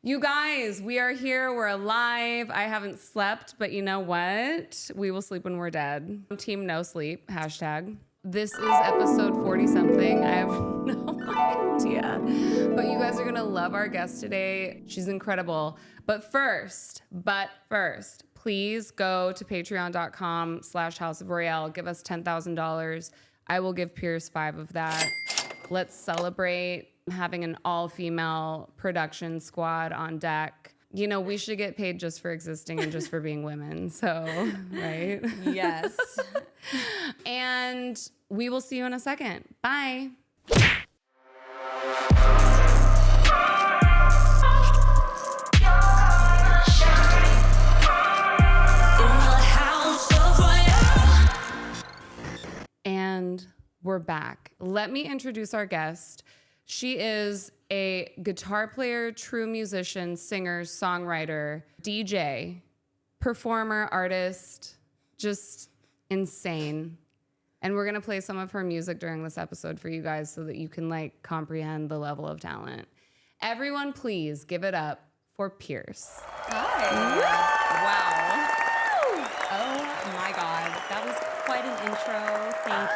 You guys, we are here. We're alive. I haven't slept, but you know what? We will sleep when we're dead. Team no sleep, hashtag. This is episode 40 something. I have no idea. But you guys are going to love our guest today. She's incredible. But first, please go to patreon.com/House of Royale. Give us $10,000. I will give Pierce 5 of that. Let's celebrate having an all-female production squad on deck. You know, we should get paid just for existing and just for being women. So, right? Yes. And we will see you in a second. Bye. And we're back. Let me introduce our guest. She is a guitar player, true musician, singer, songwriter, DJ, performer, artist, just insane. And we're going to play some of her music during this episode for you guys so that you can like comprehend the level of talent. Everyone, please give it up for Pierce. Hi. Wow. Oh my God. That was quite an intro. Thank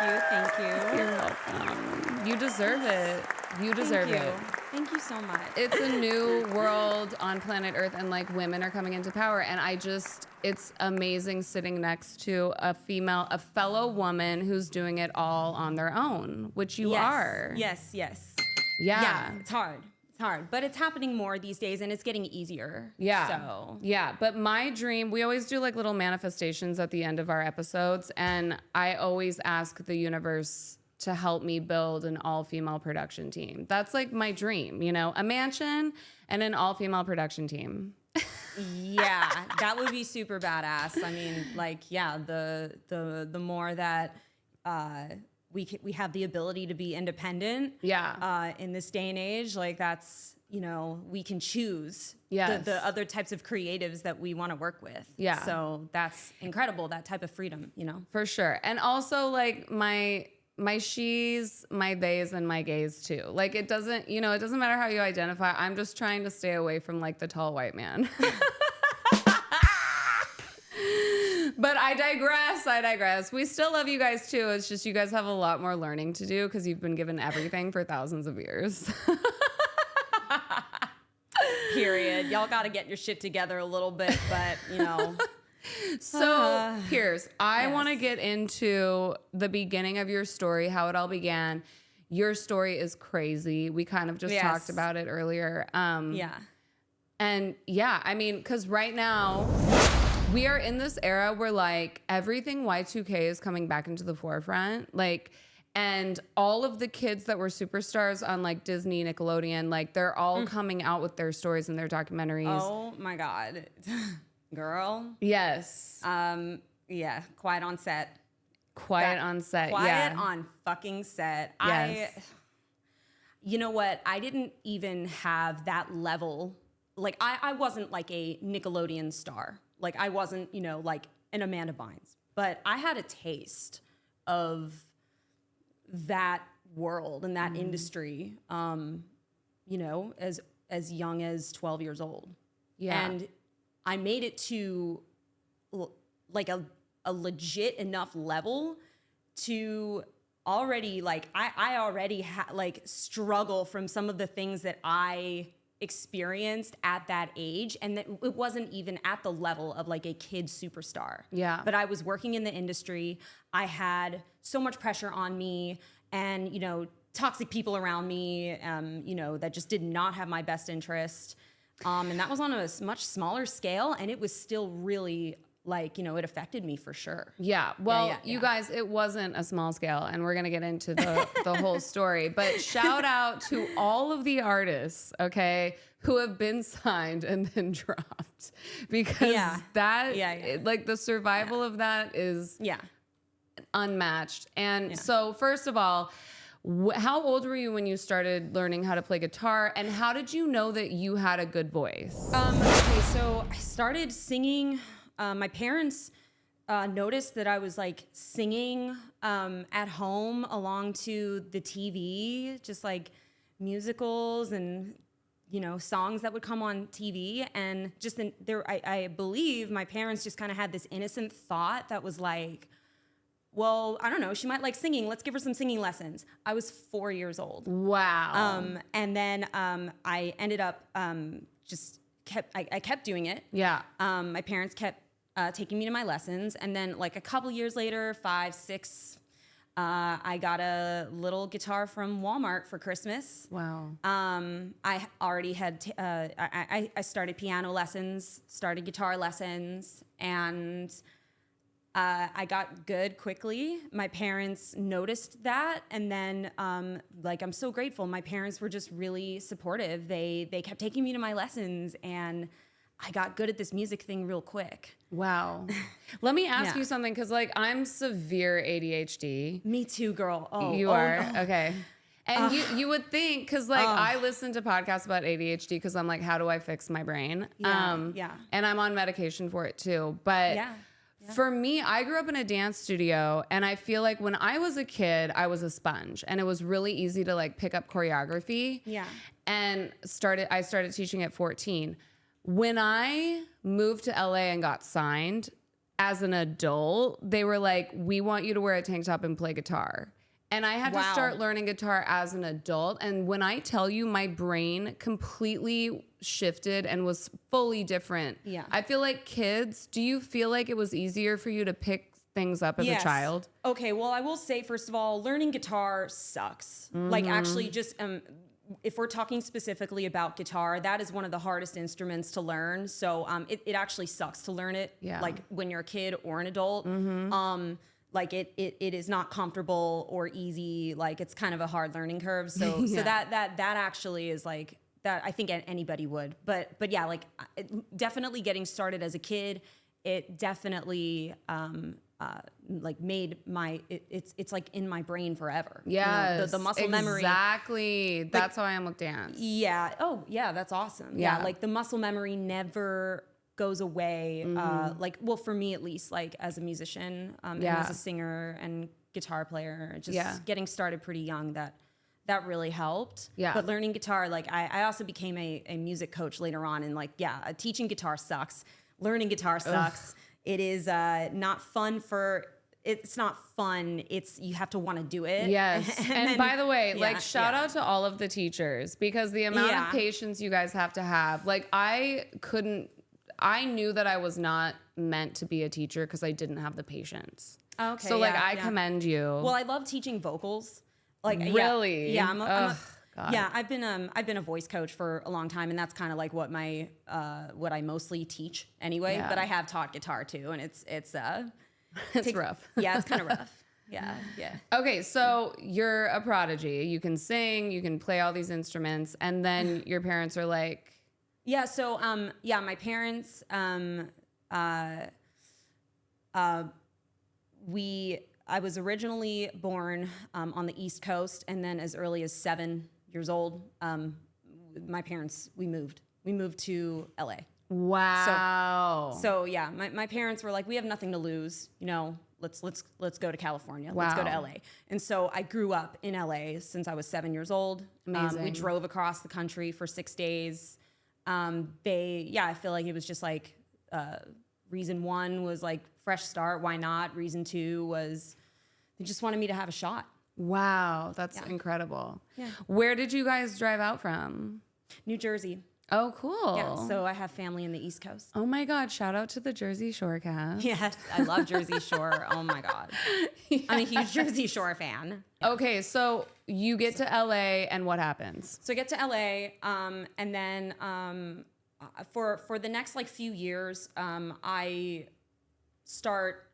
you. You're welcome. You deserve it. You deserve it. Thank you so much. It's a new world on planet Earth and like women are coming into power. And it's amazing sitting next to a fellow woman who's doing it all on their own, which you are. Yes. Yeah. It's hard, but it's happening more these days and it's getting easier. Yeah. So. Yeah. But my dream, we always do like little manifestations at the end of our episodes. And I always ask the universe to help me build an all-female production team. That's like my dream, you know, a mansion and an all-female production team. Yeah, that would be super badass. I mean, like, yeah, the more that we have the ability to be independent. Yeah. In this day and age, like that's, you know, we can choose the other types of creatives that we want to work with. Yeah. So that's incredible, that type of freedom, you know? For sure. And also like my she's, my theys, and my gays too. Like it doesn't matter how you identify. I'm just trying to stay away from like the tall white man. But I digress. We still love you guys too. It's just you guys have a lot more learning to do because you've been given everything for thousands of years. Period. Y'all got to get your shit together a little bit, but you know. So, Pierce, I want to get into the beginning of your story, how it all began. Your story is crazy. We kind of just talked about it earlier. And yeah, I mean, because right now we are in this era where like everything Y2K is coming back into the forefront. Like, and all of the kids that were superstars on like Disney, Nickelodeon, like they're all coming out with their stories and their documentaries. Oh my God. Girl. Yes. Yeah, quiet on set. Quiet on fucking set. Yes. You know what? I didn't even have that level. Like I wasn't like a Nickelodeon star. Like I wasn't, you know, like an Amanda Bynes. But I had a taste of that world and that industry, you know, as young as 12 years old. Yeah. And I made it to like a legit enough level to already like I already like struggle from some of the things that I experienced at that age, and that it wasn't even at the level of like a kid superstar. Yeah. But I was working in the industry. I had so much pressure on me, and you know, toxic people around me, you know, that just did not have my best interest. And that was on a much smaller scale, and it was still really like, you know, it affected me for sure. Yeah. Well, you guys, it wasn't a small scale, and we're going to get into the whole story. But shout out to all of the artists, okay, who have been signed and then dropped. Because like the survival of that is unmatched. And so first of all, how old were you when you started learning how to play guitar, and how did you know that you had a good voice? Okay, so I started singing. My parents noticed that I was like singing at home along to the TV, just like musicals and songs that would come on TV, and just I believe my parents just kind of had this innocent thought that was like, well, I don't know, she might like singing. Let's give her some singing lessons. I was 4 years old. Wow. And then I ended up I kept doing it. Yeah. My parents kept taking me to my lessons, and then like a couple years later, 5, 6. I got a little guitar from Walmart for Christmas. Wow. I already had, I started piano lessons, started guitar lessons, and I got good quickly. My parents noticed that, and then I'm so grateful. My parents were just really supportive. They kept taking me to my lessons, and I got good at this music thing real quick. Wow. Let me ask you something, because like I'm severe ADHD. Me too, girl. Oh, you are? No. Okay. And you would think, because like I listen to podcasts about ADHD because I'm like, how do I fix my brain? Yeah. And I'm on medication for it too. But for me, I grew up in a dance studio, and I feel like when I was a kid, I was a sponge, and it was really easy to like pick up choreography. Yeah. And I started teaching at 14. When I moved to LA and got signed as an adult, they were like, we want you to wear a tank top and play guitar. And I had to start learning guitar as an adult. And when I tell you, my brain completely shifted and was fully different. Yeah. I feel like kids, do you feel like it was easier for you to pick things up as a child? Okay, well, I will say, first of all, learning guitar sucks. Like actually just... if we're talking specifically about guitar, that is one of the hardest instruments to learn. So it actually sucks to learn it, like when you're a kid or an adult. Like it is not comfortable or easy. Like it's kind of a hard learning curve. So so that actually is like that. I think anybody would, but yeah, like definitely getting started as a kid. It definitely like made it's like in my brain forever. Yeah, the muscle memory. Exactly. That's how I am with dance. Yeah. Oh, yeah. That's awesome. Yeah. Like the muscle memory never goes away. Like, well, for me at least, like as a musician and as a singer and guitar player, just getting started pretty young, that really helped. Yeah. But learning guitar, like I also became a music coach later on, and like, teaching guitar sucks. Learning guitar sucks. Ugh. It is not fun it's not fun. It's, you have to want to do it. Yes. And then, by the way, like shout out to all of the teachers, because the amount of patience you guys have to have, like I knew that I was not meant to be a teacher because I didn't have the patience. Okay. So like I commend you. Well, I love teaching vocals. Like really? Yeah. I've been a voice coach for a long time, and that's kind of like what I mostly teach anyway. Yeah. But I have taught guitar too, and it's rough. Yeah, it's kind of rough. Yeah. Okay, so you're a prodigy. You can sing, you can play all these instruments, and then your parents are like, yeah. So my parents I was originally born on the East Coast, and then as early as 7 years old, my parents, we moved to LA. Wow. So yeah, my parents were like, we have nothing to lose, let's go to California. Wow. Let's go to LA. And so I grew up in LA since I was 7 years old. Amazing. We drove across the country for 6 days. I feel like it was just like, reason one was like fresh start. Why not? Reason two was they just wanted me to have a shot. Wow. That's incredible. Yeah. Where did you guys drive out from? New Jersey. Oh, cool. Yeah, so I have family in the East Coast. Oh my God, shout out to the Jersey Shore cast. Yes, I love Jersey Shore. Oh my God. Yes. I'm a huge Jersey Shore fan. Yeah. Okay, so you get to LA and what happens? So I get to LA and then for the next like few years, I start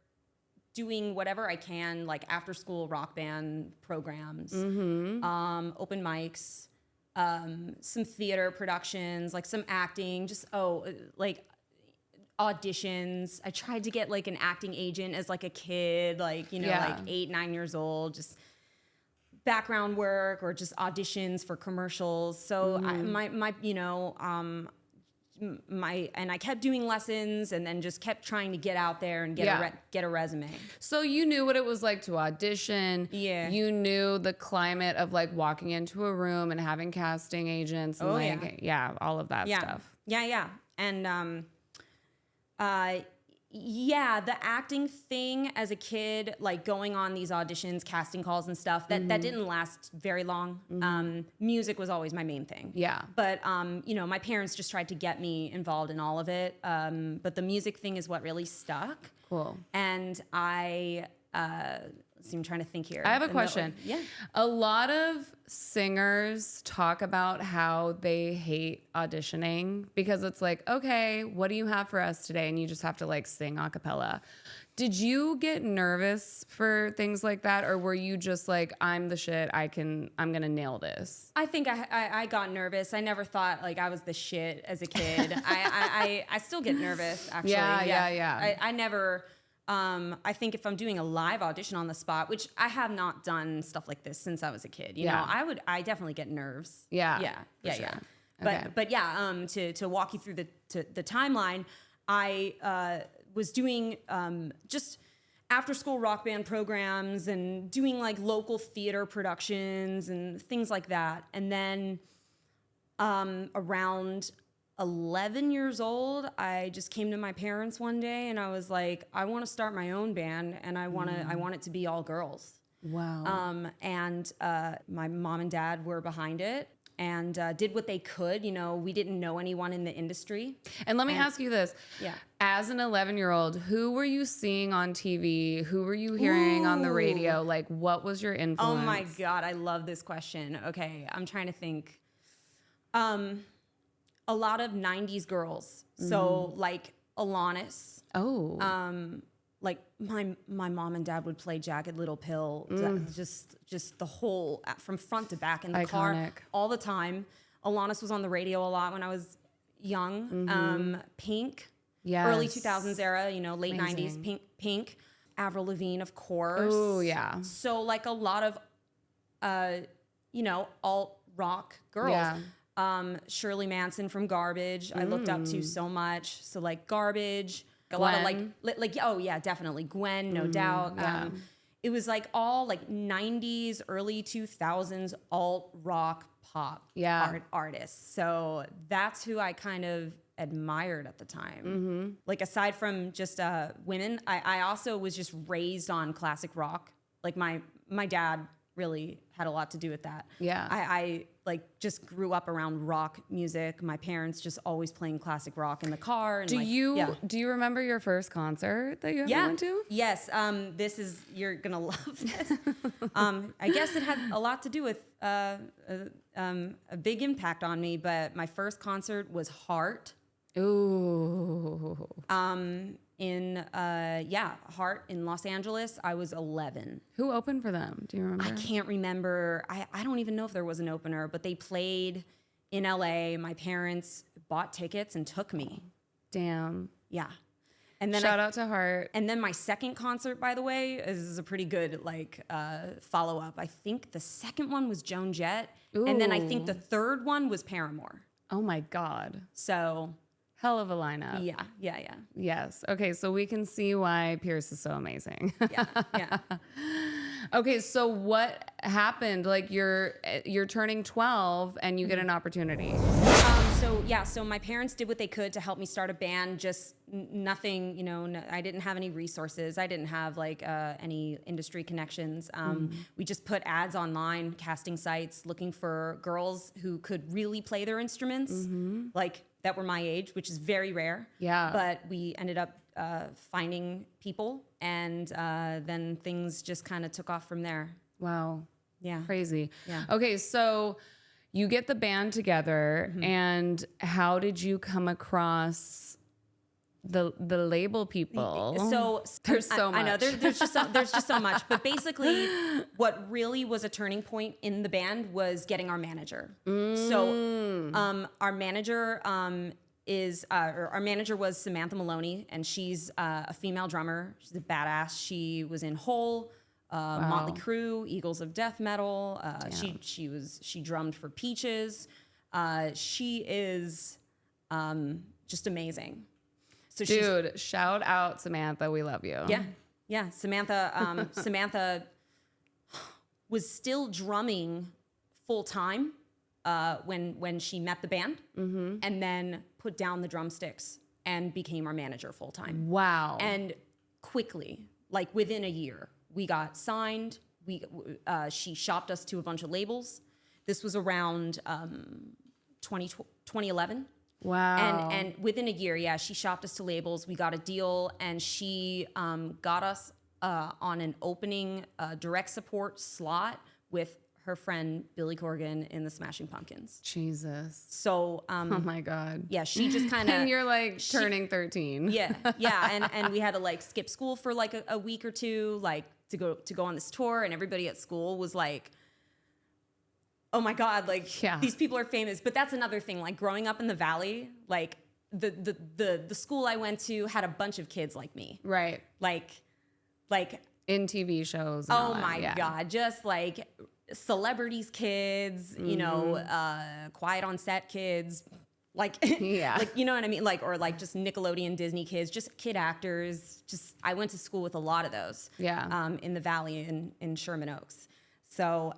doing whatever I can, like after school rock band programs, open mics, some theater productions, like some acting, just like auditions. I tried to get like an acting agent as like a kid, like like 8, 9 years old, just background work or just auditions for commercials. So I kept doing lessons and then just kept trying to get out there and get a resume. So you knew what it was like to audition. Yeah. You knew the climate of like walking into a room and having casting agents and all of that stuff. Yeah. And the acting thing as a kid, like going on these auditions, casting calls and stuff, that didn't last very long. Music was always my main thing. Yeah. But, my parents just tried to get me involved in all of it. But the music thing is what really stuck. Cool. And I'm trying to think here. I have a question. Yeah. A lot of singers talk about how they hate auditioning because it's like, okay, what do you have for us today? And you just have to like sing a cappella. Did you get nervous for things like that? Or were you just like, I'm the shit, I'm going to nail this? I think I got nervous. I never thought like I was the shit as a kid. I still get nervous, actually. Yeah. I never... I think if I'm doing a live audition on the spot, which I have not done stuff like this since I was a kid, you know, I definitely get nerves. Yeah. But to walk you through the timeline, I was doing just after school rock band programs and doing like local theater productions and things like that. And then around 11 years old, I just came to my parents one day and I was like, I want to start my own band and I want it to be all girls. Wow. And my mom and dad were behind it and did what they could. You know, we didn't know anyone in the industry. And let me ask you this. Yeah. As an 11-year-old, who were you seeing on TV? Who were you hearing on the radio? Like, what was your influence? Oh my God, I love this question. Okay, I'm trying to think. A lot of 90s girls. So like Alanis. Oh. Like my mom and dad would play Jagged Little Pill. Just the whole, from front to back in the car all the time. Alanis was on the radio a lot when I was young. Pink. Yes. Early 2000s era, you know, late Amazing. 90s. Pink. Avril Lavigne, of course. Oh, yeah. So like a lot of, alt rock girls. Yeah. Shirley Manson from Garbage, I looked up to so much. So like Garbage, a Gwen. lot of like oh yeah, definitely Gwen, no doubt. Yeah. It was like all like 90s, early 2000s alt rock pop artists. So that's who I kind of admired at the time. Like aside from just women, I also was just raised on classic rock. Like my dad really had a lot to do with that. Yeah. I like just grew up around rock music. My parents just always playing classic rock in the car. And do you remember your first concert that you ever went to? Yes. You're gonna love this. I guess it had a lot to do with a big impact on me, but my first concert was Heart. Ooh. Heart in Los Angeles. I was 11. Who opened for them? Do you remember? I can't remember. I don't even know if there was an opener, but they played in LA. My parents bought tickets and took me. Damn. Yeah. And then shout out to Heart. And then my second concert, by the way, is a pretty good follow up. I think the second one was Joan Jett. Ooh. And then I think the third one was Paramore. Oh my God. So hell of a lineup. Yeah. Yes. Okay, so we can see why Pierce is so amazing. Yeah. Okay, so what happened? Like you're turning 12 and you get an opportunity. So my parents did what they could to help me start a band. Just nothing, I didn't have any resources. I didn't have any industry connections. We just put ads online, casting sites, looking for girls who could really play their instruments, that were my age, which is very rare. Yeah. But we ended up finding people, and then things just kind of took off from there. Wow. Yeah. Crazy. Yeah. Okay, so you get the band together, and how did you come across the label people? So there's so much. I know there's just so much. But basically, what really was a turning point in the band was getting our manager. So our manager our manager was Samantha Maloney, and she's a female drummer. She's a badass. She was in Hole, Motley Crue, Eagles of Death Metal. She drummed for Peaches. She is Just amazing. So Dude, shout out Samantha. We love you. Yeah. Samantha was still drumming full time when she met the band, and then put down the drumsticks and became our manager full time. Wow. And quickly, like within a year, we got signed. She shopped us to a bunch of labels. This was around 2011. Wow. And within a year, she shopped us to labels. We got a deal, and she got us on an opening direct support slot with her friend Billy Corgan in the Smashing Pumpkins. Jesus. So, oh my God. yeah, she just kind of. And you're like turning 13. Yeah, and we had to like skip school for like a week or two, like to go on this tour, and everybody at school was like, oh my God, like these people are famous. But that's another thing, like growing up in the Valley, like the school I went to had a bunch of kids like me. Right. Like in TV shows. And oh my God, just like celebrities kids, you know, quiet on set kids, like, like, you know what I mean? Like, or like just Nickelodeon, Disney kids, just kid actors. Just, I went to school with a lot of those, in the Valley in Sherman Oaks. So,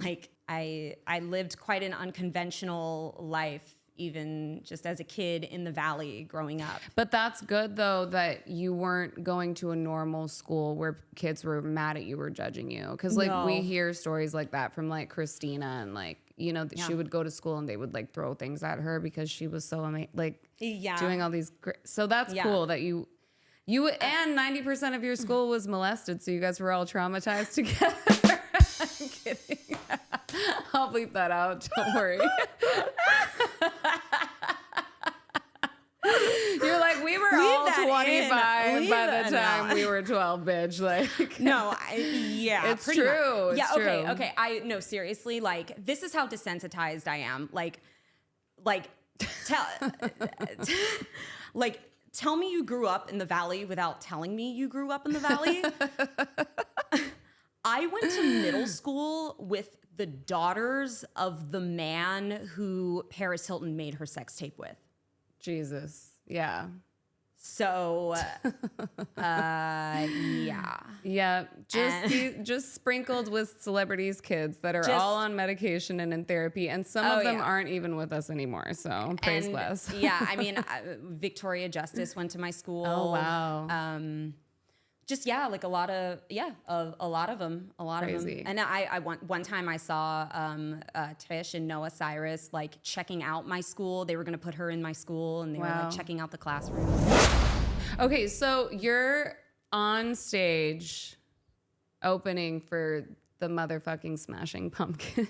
like I lived quite an unconventional life, even just as a kid in the Valley growing up. But that's good though, that you weren't going to a normal school where kids were mad at you or judging you. Cause like we hear stories like that from like Christina, and like, you know, she would go to school and they would like throw things at her because she was so doing all these so that's cool that you and 90% of your school was molested, so you guys were all traumatized together. I'm kidding. I'll bleep that out. Don't worry. You're like, we were all 25 by the time we were 12, bitch. Like, no, it's pretty true. Much. It's yeah, true. Okay. I no, seriously, like, this is how desensitized I am. Like, tell me you grew up in the Valley without telling me you grew up in the Valley. I went to middle school with the daughters of the man who Paris Hilton made her sex tape with. Jesus. Yeah. So, yeah. Yeah. Just sprinkled with celebrities' kids that are all on medication and in therapy. And some of them aren't even with us anymore. So praise bless. Yeah. I mean, Victoria Justice went to my school. Oh, wow. Just like a lot of them, Crazy. And I one time I saw Trish and Noah Cyrus like checking out my school. They were gonna put her in my school, and they were like checking out the classroom. Okay, so you're on stage opening for the motherfucking Smashing Pumpkins.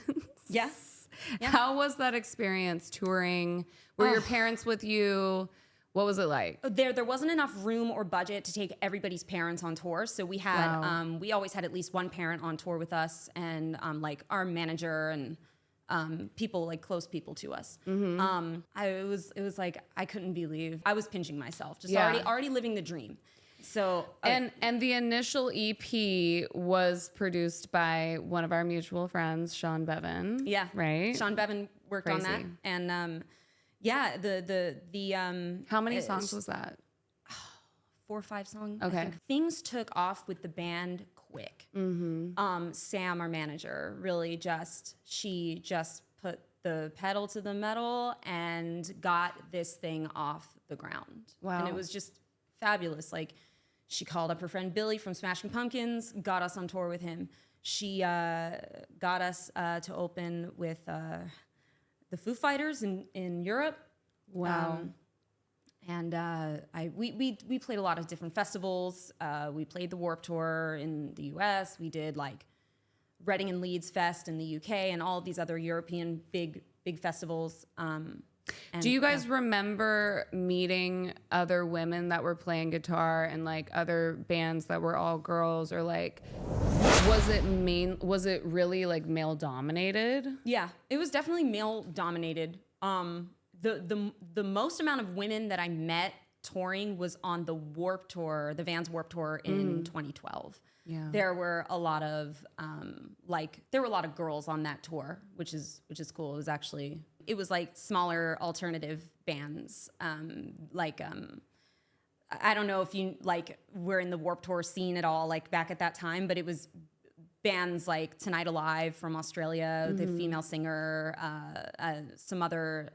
Yes. Yeah. How was that experience touring? Were your parents with you? What was it like? There wasn't enough room or budget to take everybody's parents on tour. So we had, we always had at least one parent on tour with us, and like our manager and people, like close people to us. It was like, I couldn't believe, I was pinching myself, just already living the dream. So, and the initial EP was produced by one of our mutual friends, Sean Bevan. Yeah. Right? Sean Bevan worked on that. And, yeah, the how many songs was that? 4 or 5 songs. Okay. I think. Things took off with the band quick. Sam, our manager, really she just put the pedal to the metal and got this thing off the ground. Wow. And it was just fabulous. Like, she called up her friend Billy from Smashing Pumpkins, got us on tour with him. She got us to open with the Foo Fighters in Europe. Wow. And we played a lot of different festivals. We played the Warped Tour in the US. We did like Reading and Leeds Fest in the UK, and all of these other European big festivals. Do you guys remember meeting other women that were playing guitar and like other bands that were all girls, or like was it really like male dominated? Yeah, it was definitely male dominated. The most amount of women that I met touring was on the Warped Tour, the Vans Warped Tour in 2012. Yeah. There were a lot of girls on that tour, which is cool. It was actually It was like smaller alternative bands. I don't know if you like were in the Warped Tour scene at all, like back at that time, but it was bands like Tonight Alive from Australia, the female singer, some other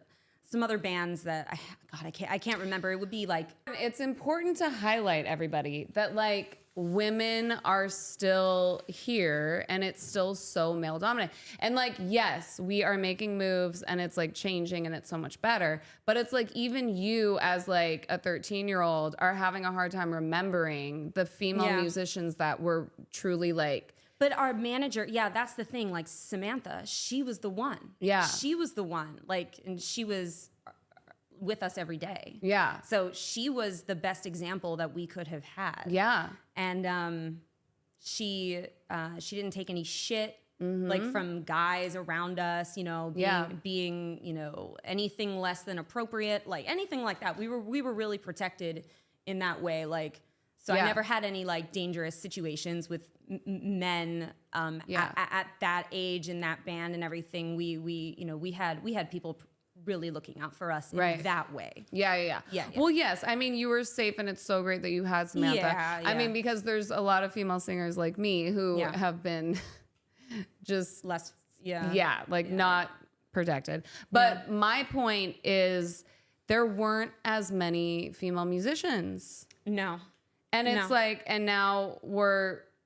bands that I can't remember. It would be like, it's important to highlight, everybody, that like women are still here and it's still so male dominant. And like, yes, we are making moves and it's like changing and it's so much better. But it's like even you as like a 13-year-old are having a hard time remembering the female musicians that were truly like. But our manager, that's the thing. Like Samantha, she was the one. Yeah. She was the one. Like, and she was with us every day. Yeah. So she was the best example that we could have had. Yeah. And she didn't take any shit like from guys around us, being, anything less than appropriate, like anything like that. We were really protected in that way. Like, so I never had any like dangerous situations with men at that age in that band and everything. We had people really looking out for us in that way. Yeah. Well, yes. I mean, you were safe, and it's so great that you had Samantha. Yeah. I mean, because there's a lot of female singers like me who have been just less, not protected. But my point is, there weren't as many female musicians. No. And it's like, and now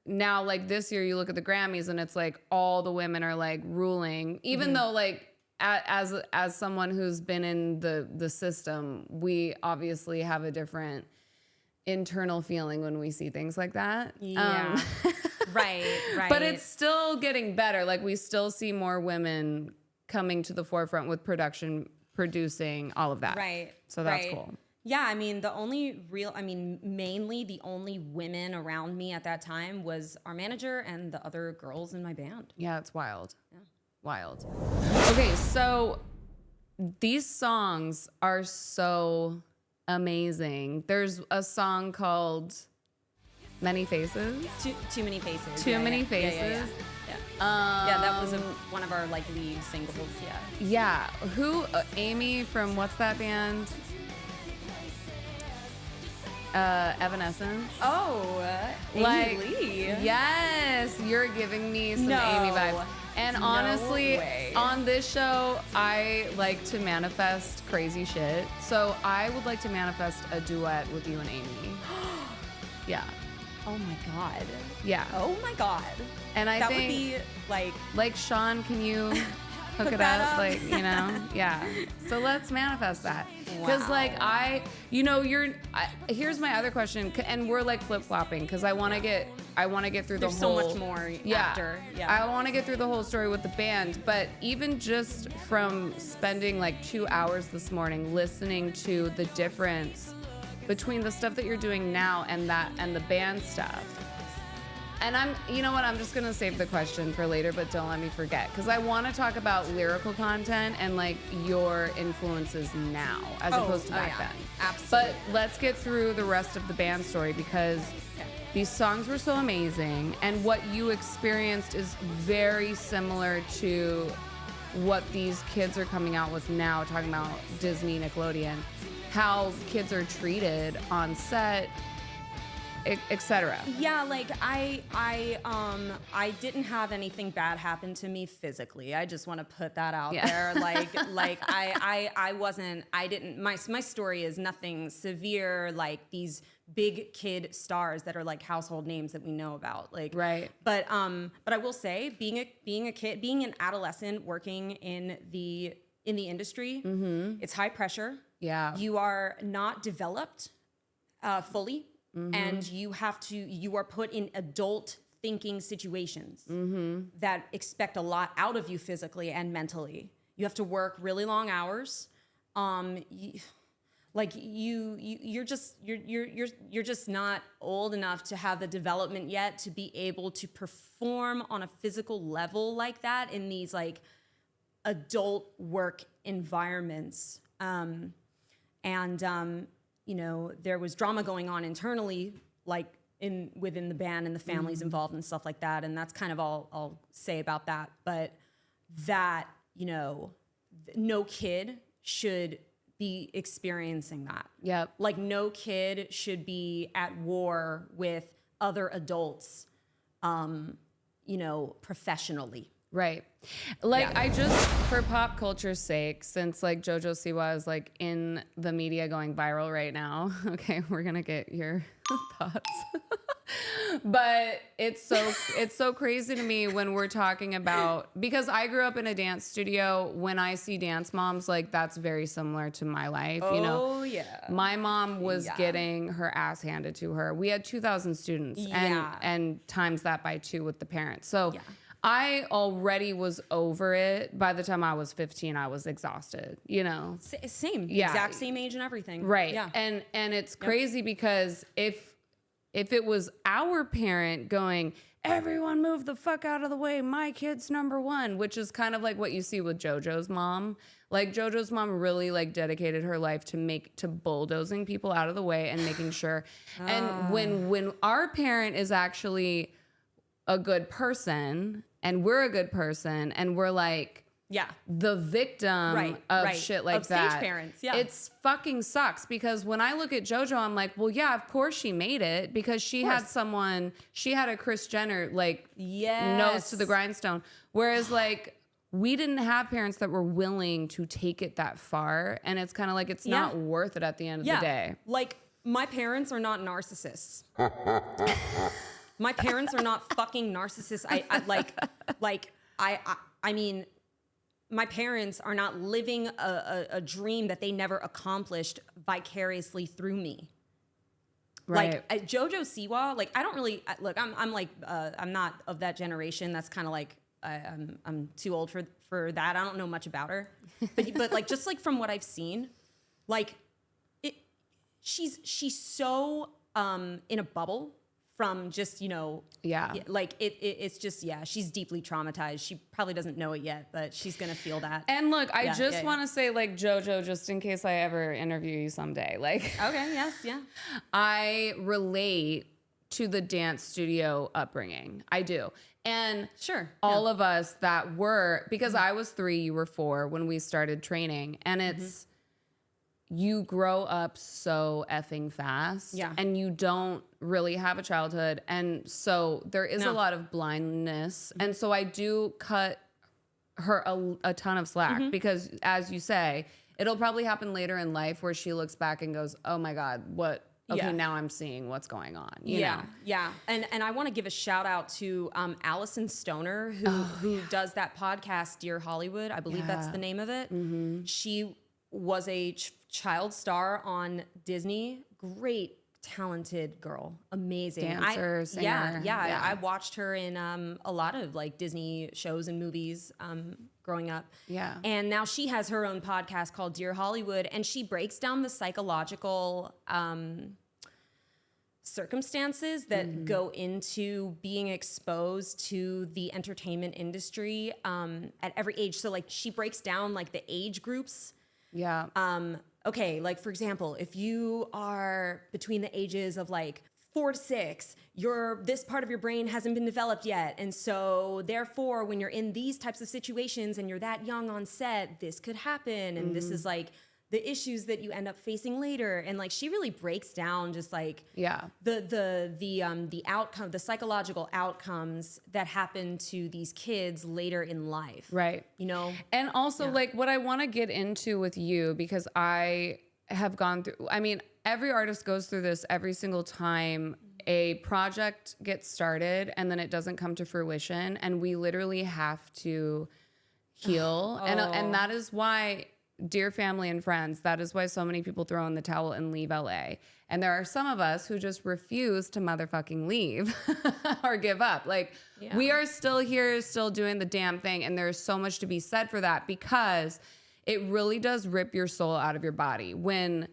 like this year you look at the Grammys and it's like all the women are like ruling, even though like as someone who's been in the system, we obviously have a different internal feeling when we see things like that. Yeah. Right. But it's still getting better. Like we still see more women coming to the forefront with producing all of that. Right. So that's cool. Yeah, I mean, mainly the only women around me at that time was our manager and the other girls in my band. Yeah, it's wild. Yeah. Wild. Okay, so these songs are so amazing. There's a song called Many Faces. Too Many Faces. Too Many Faces. Yeah, that was one of our like lead singles. Yeah. Who? Amy from what's that band? Evanescence. Oh, like, Amy Lee. Yes, you're giving me some Amy vibes. And honestly, on this show, I like to manifest crazy shit. So I would like to manifest a duet with you and Amy. Yeah. Oh my God. Yeah. Oh my God. And I think that would be like Sean, can you hook it up? Like, yeah. So let's manifest that. Because here's my other question, and we're like flip-flopping because I want to get through the whole. There's so much more after. Yeah. I want to get through the whole story with the band, but even just from spending like 2 hours this morning listening to the difference between the stuff that you're doing now and the band stuff. And I'm just going to save the question for later, but don't let me forget. Because I want to talk about lyrical content and like your influences now as opposed to back then. Absolutely. But let's get through the rest of the band story because these songs were so amazing. And what you experienced is very similar to what these kids are coming out with now, talking about Disney, Nickelodeon, how kids are treated on set, etc. Yeah, like I didn't have anything bad happen to me physically. I just want to put that out there. My story is nothing severe like these big kid stars that are like household names that we know about. Like right. But I will say being a kid, being an adolescent working in the industry, it's high pressure. Yeah. You are not developed fully. And you are put in adult thinking situations that expect a lot out of you physically and mentally. You have to work really long hours. You're just not old enough to have the development yet to be able to perform on a physical level like that in these like adult work environments. There was drama going on internally, like within the band and the families involved and stuff like that. And that's kind of all I'll say about that. But that, no kid should be experiencing that. Yep. Like no kid should be at war with other adults, professionally. Right. Like I just, for pop culture's sake, since like JoJo Siwa is like in the media going viral right now. Okay, we're gonna get your thoughts. But it's so crazy to me when we're talking about, because I grew up in a dance studio. When I see dance moms, like that's very similar to my life. Oh yeah. My mom was getting her ass handed to her. We had 2,000 students and times that by 2 with the parents. So I already was over it. By the time I was 15, I was exhausted, Same. Exact same age and everything. Right. Yeah. And it's crazy because if it was our parent going, everyone move the fuck out of the way, my kid's number one, which is kind of like what you see with JoJo's mom. Like JoJo's mom really like dedicated her life to bulldozing people out of the way and making sure. And when our parent is actually a good person and we're a good person and we're like, the victim of shit like that. Stage parents, It's fucking sucks because when I look at JoJo, I'm like, well, yeah, of course she made it because she had a Kris Jenner, like, nose to the grindstone. Whereas, like, we didn't have parents that were willing to take it that far. And it's kind of like, it's not worth it at the end of the day. Like, my parents are not narcissists. My parents are not fucking narcissists. I mean, my parents are not living a dream that they never accomplished vicariously through me. Right. Like JoJo Siwa, like I don't really look. I'm not of that generation. That's kind of like I'm too old for that. I don't know much about her, but like just like from what I've seen, like she's so in a bubble. From just, like it's just, she's deeply traumatized. She probably doesn't know it yet, but she's going to feel that. And look, I just want to say like JoJo, just in case I ever interview you someday, like, okay. Yes. Yeah. I relate to the dance studio upbringing. I do. And all of us that were, because I was 3, you were 4 when we started training, and it's, you grow up so effing fast and you don't really have a childhood. And so there is a lot of blindness. And so I do cut her a ton of slack because as you say, it'll probably happen later in life where she looks back and goes, oh my God, what? Okay, now I'm seeing what's going on. You know? Yeah. And I want to give a shout out to Allison Stoner, who does that podcast, Dear Hollywood. I believe that's the name of it. She was a child star on Disney. Great, talented girl. Amazing. Dancer, singer. I watched her in a lot of like Disney shows and movies growing up. Yeah. And now she has her own podcast called Dear Hollywood, and she breaks down the psychological circumstances that go into being exposed to the entertainment industry at every age. So like she breaks down like the age groups. Yeah. Okay, like for example, if you are between the ages of like 4 to 6, this part of your brain hasn't been developed yet. And so therefore, when you're in these types of situations and you're that young on set, this could happen. And this is like the issues that you end up facing later. And like she really breaks down just like the outcome, the psychological outcomes that happen to these kids later in life. Right. And also like what I want to get into with you, because I have gone through, I mean, every artist goes through this every single time a project gets started and then it doesn't come to fruition, and we literally have to heal. And that is why, dear family and friends, that is why so many people throw in the towel and leave LA. And there are some of us who just refuse to motherfucking leave or give up. Like we are still here, still doing the damn thing. And there's so much to be said for that, because it really does rip your soul out of your body when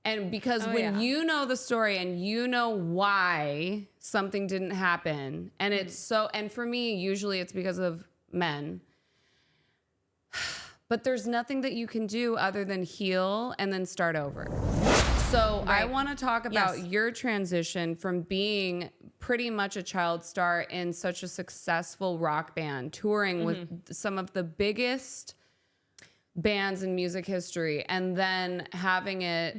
you know the story and you know why something didn't happen. And it's so, and for me, usually it's because of men. But there's nothing that you can do other than heal and then start over. So I want to talk about your transition from being pretty much a child star in such a successful rock band, touring with some of the biggest bands in music history, and then having it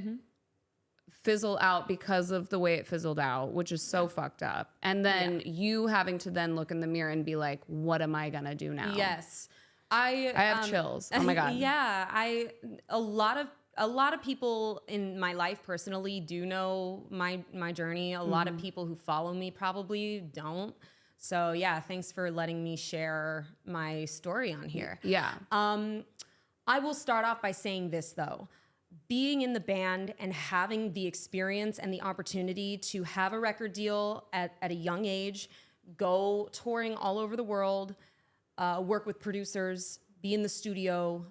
fizzle out because of the way it fizzled out, which is so fucked up. And then you having to then look in the mirror and be like, what am I gonna do now? Yes. I have chills. Oh my God. Yeah. A lot of people in my life personally do know my journey. A lot of people who follow me probably don't. So yeah, thanks for letting me share my story on here. Yeah. I will start off by saying this though. Being in the band and having the experience and the opportunity to have a record deal at a young age, go touring all over the world, work with producers, be in the studio,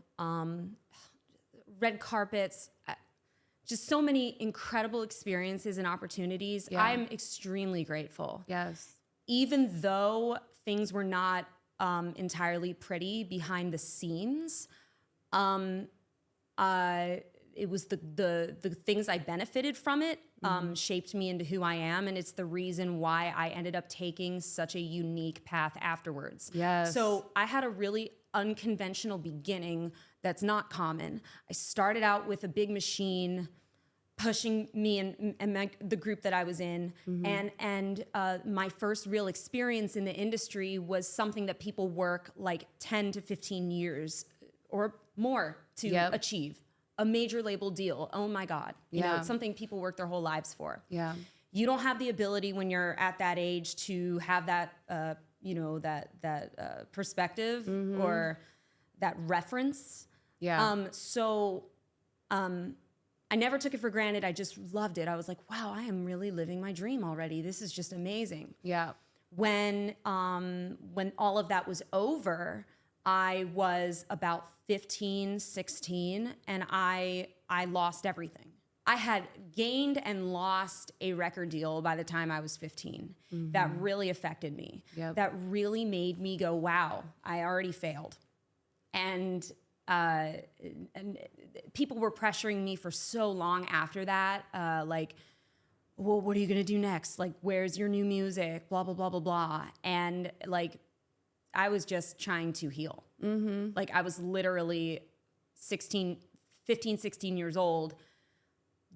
red carpets, just so many incredible experiences and opportunities. Yeah. I'm extremely grateful. Yes. Even though things were not entirely pretty behind the scenes, it was the things I benefited from it shaped me into who I am, and it's the reason why I ended up taking such a unique path afterwards. Yes. So I had a really unconventional beginning that's not common. I started out with a big machine pushing me and the group that I was in, and my first real experience in the industry was something that people work like 10 to 15 years or more to achieve. A major label deal. Oh my God. You know, it's something people work their whole lives for. Yeah. You don't have the ability when you're at that age to have that, perspective or that reference. Yeah. I never took it for granted. I just loved it. I was like, wow, I am really living my dream already. This is just amazing. Yeah. When all of that was over, I was about 15, 16, and I lost everything. I had gained and lost a record deal by the time I was 15. That really affected me. Yep. That really made me go, wow, I already failed. And people were pressuring me for so long after that, like, well, what are you gonna do next? Like, where's your new music? Blah, blah, blah, blah, blah. And like, I was just trying to heal. Like I was literally 15, 16 years old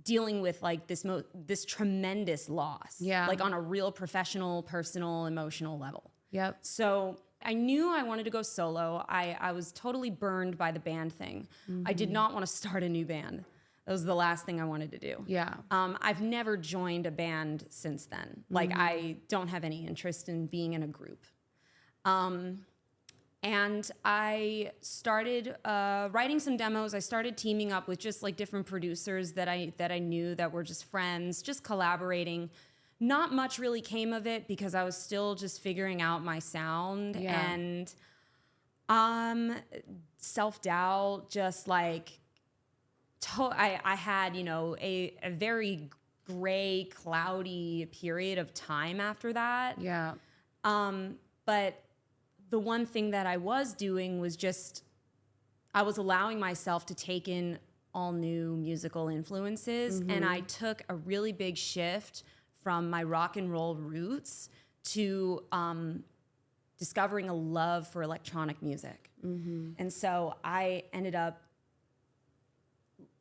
dealing with like this tremendous loss. Yeah. Like on a real professional, personal, emotional level. Yep. So I knew I wanted to go solo. I was totally burned by the band thing. I did not want to start a new band. That was the last thing I wanted to do. Yeah. I've never joined a band since then. Like I don't have any interest in being in a group. And I started writing some demos. I started teaming up with just like different producers that I knew that were just friends, just collaborating. Not much really came of it because I was still just figuring out my sound and self-doubt, just like I had, you know, a very gray, cloudy period of time after that. Yeah. But the one thing that I was doing was just, I was allowing myself to take in all new musical influences. And I took a really big shift from my rock and roll roots to discovering a love for electronic music. And so I ended up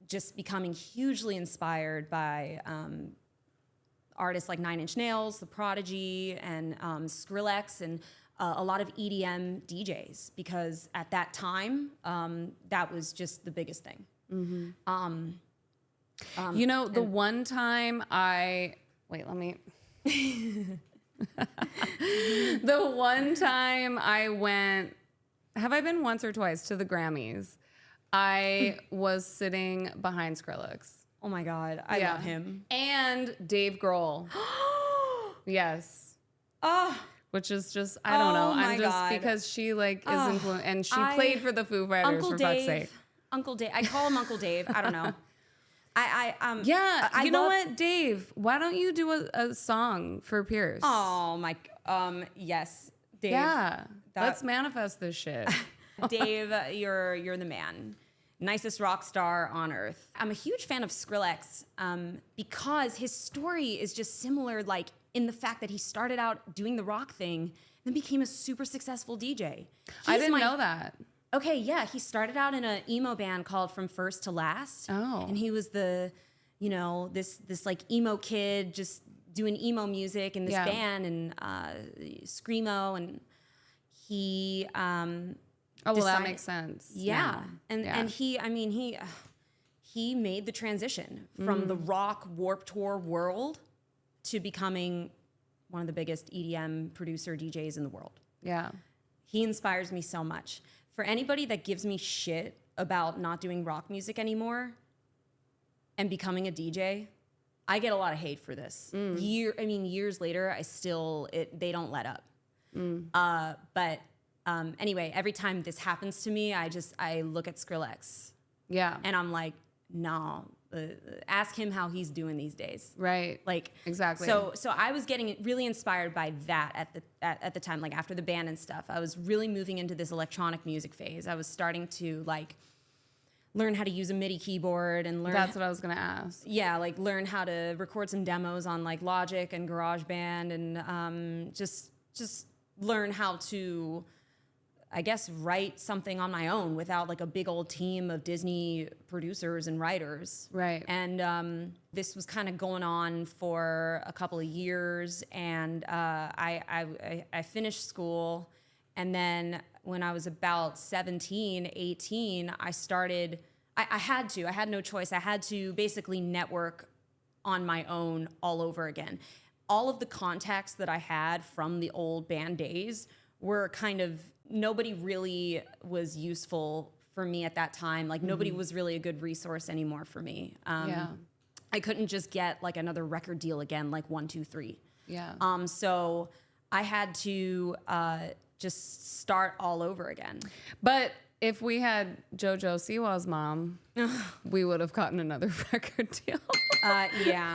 just becoming hugely inspired by artists like Nine Inch Nails, The Prodigy, and Skrillex, and a lot of EDM DJs, because at that time, that was just the biggest thing. You know, the one time the one time I went, have I been once or twice to the Grammys? I was sitting behind Skrillex. Oh my God, I love him. And Dave Grohl. Yes. Oh, which is just, I don't know. my I'm just, God. because she like is influenced, and she played for the Foo Fighters, for fuck's sake. Uncle Dave. I call him Uncle Dave. I don't know. You know what, Dave? Why don't you do a song for Pierce? Oh my, yes, Dave. Yeah, let's manifest this shit. Dave, you're the man. Nicest rock star on earth. I'm a huge fan of Skrillex because his story is just similar, like in the fact that he started out doing the rock thing, then became a super successful DJ. I didn't know that. Okay, yeah, he started out in an emo band called From First to Last. Oh. And he was the, this like emo kid just doing emo music in this band and screamo, and he Oh, well, that makes sense. Yeah. And he made the transition from the rock Warped Tour world to becoming one of the biggest EDM producer DJs in the world. Yeah. He inspires me so much. For anybody that gives me shit about not doing rock music anymore and becoming a DJ, I get a lot of hate for this. Years later, they don't let up. But anyway, every time this happens to me, I look at Skrillex. Yeah. And I'm like, no, ask him how he's doing these days. Right. Like, exactly. So I was getting really inspired by that at the time, like after the band and stuff. I was really moving into this electronic music phase. I was starting to like learn how to use a MIDI keyboard and learn. That's what I was gonna ask. Yeah, like learn how to record some demos on like Logic and GarageBand, and just learn how to, I guess, write something on my own without like a big old team of Disney producers and writers. Right. And this was kind of going on for a couple of years, and I finished school, and then when I was about 17, 18, I had no choice. I had to basically network on my own all over again. All of the contacts that I had from the old band days were kind of, nobody really was useful for me at that time. Like nobody was really a good resource anymore for me. I couldn't just get like another record deal again, like 1, 2, 3. Yeah. So I had to just start all over again. But if we had JoJo Siwa's mom, we would have gotten another record deal. Yeah.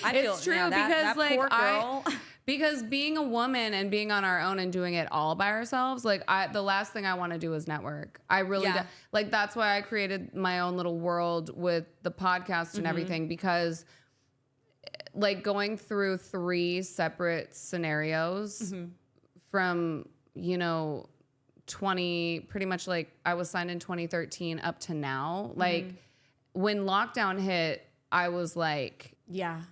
It's true, that because like poor girl. because being a woman and being on our own and doing it all by ourselves, like the last thing I want to do is network. I really like, that's why I created my own little world with the podcast and everything, because like going through 3 separate scenarios from, pretty much like I was signed in 2013 up to now. Like when lockdown hit, I was like,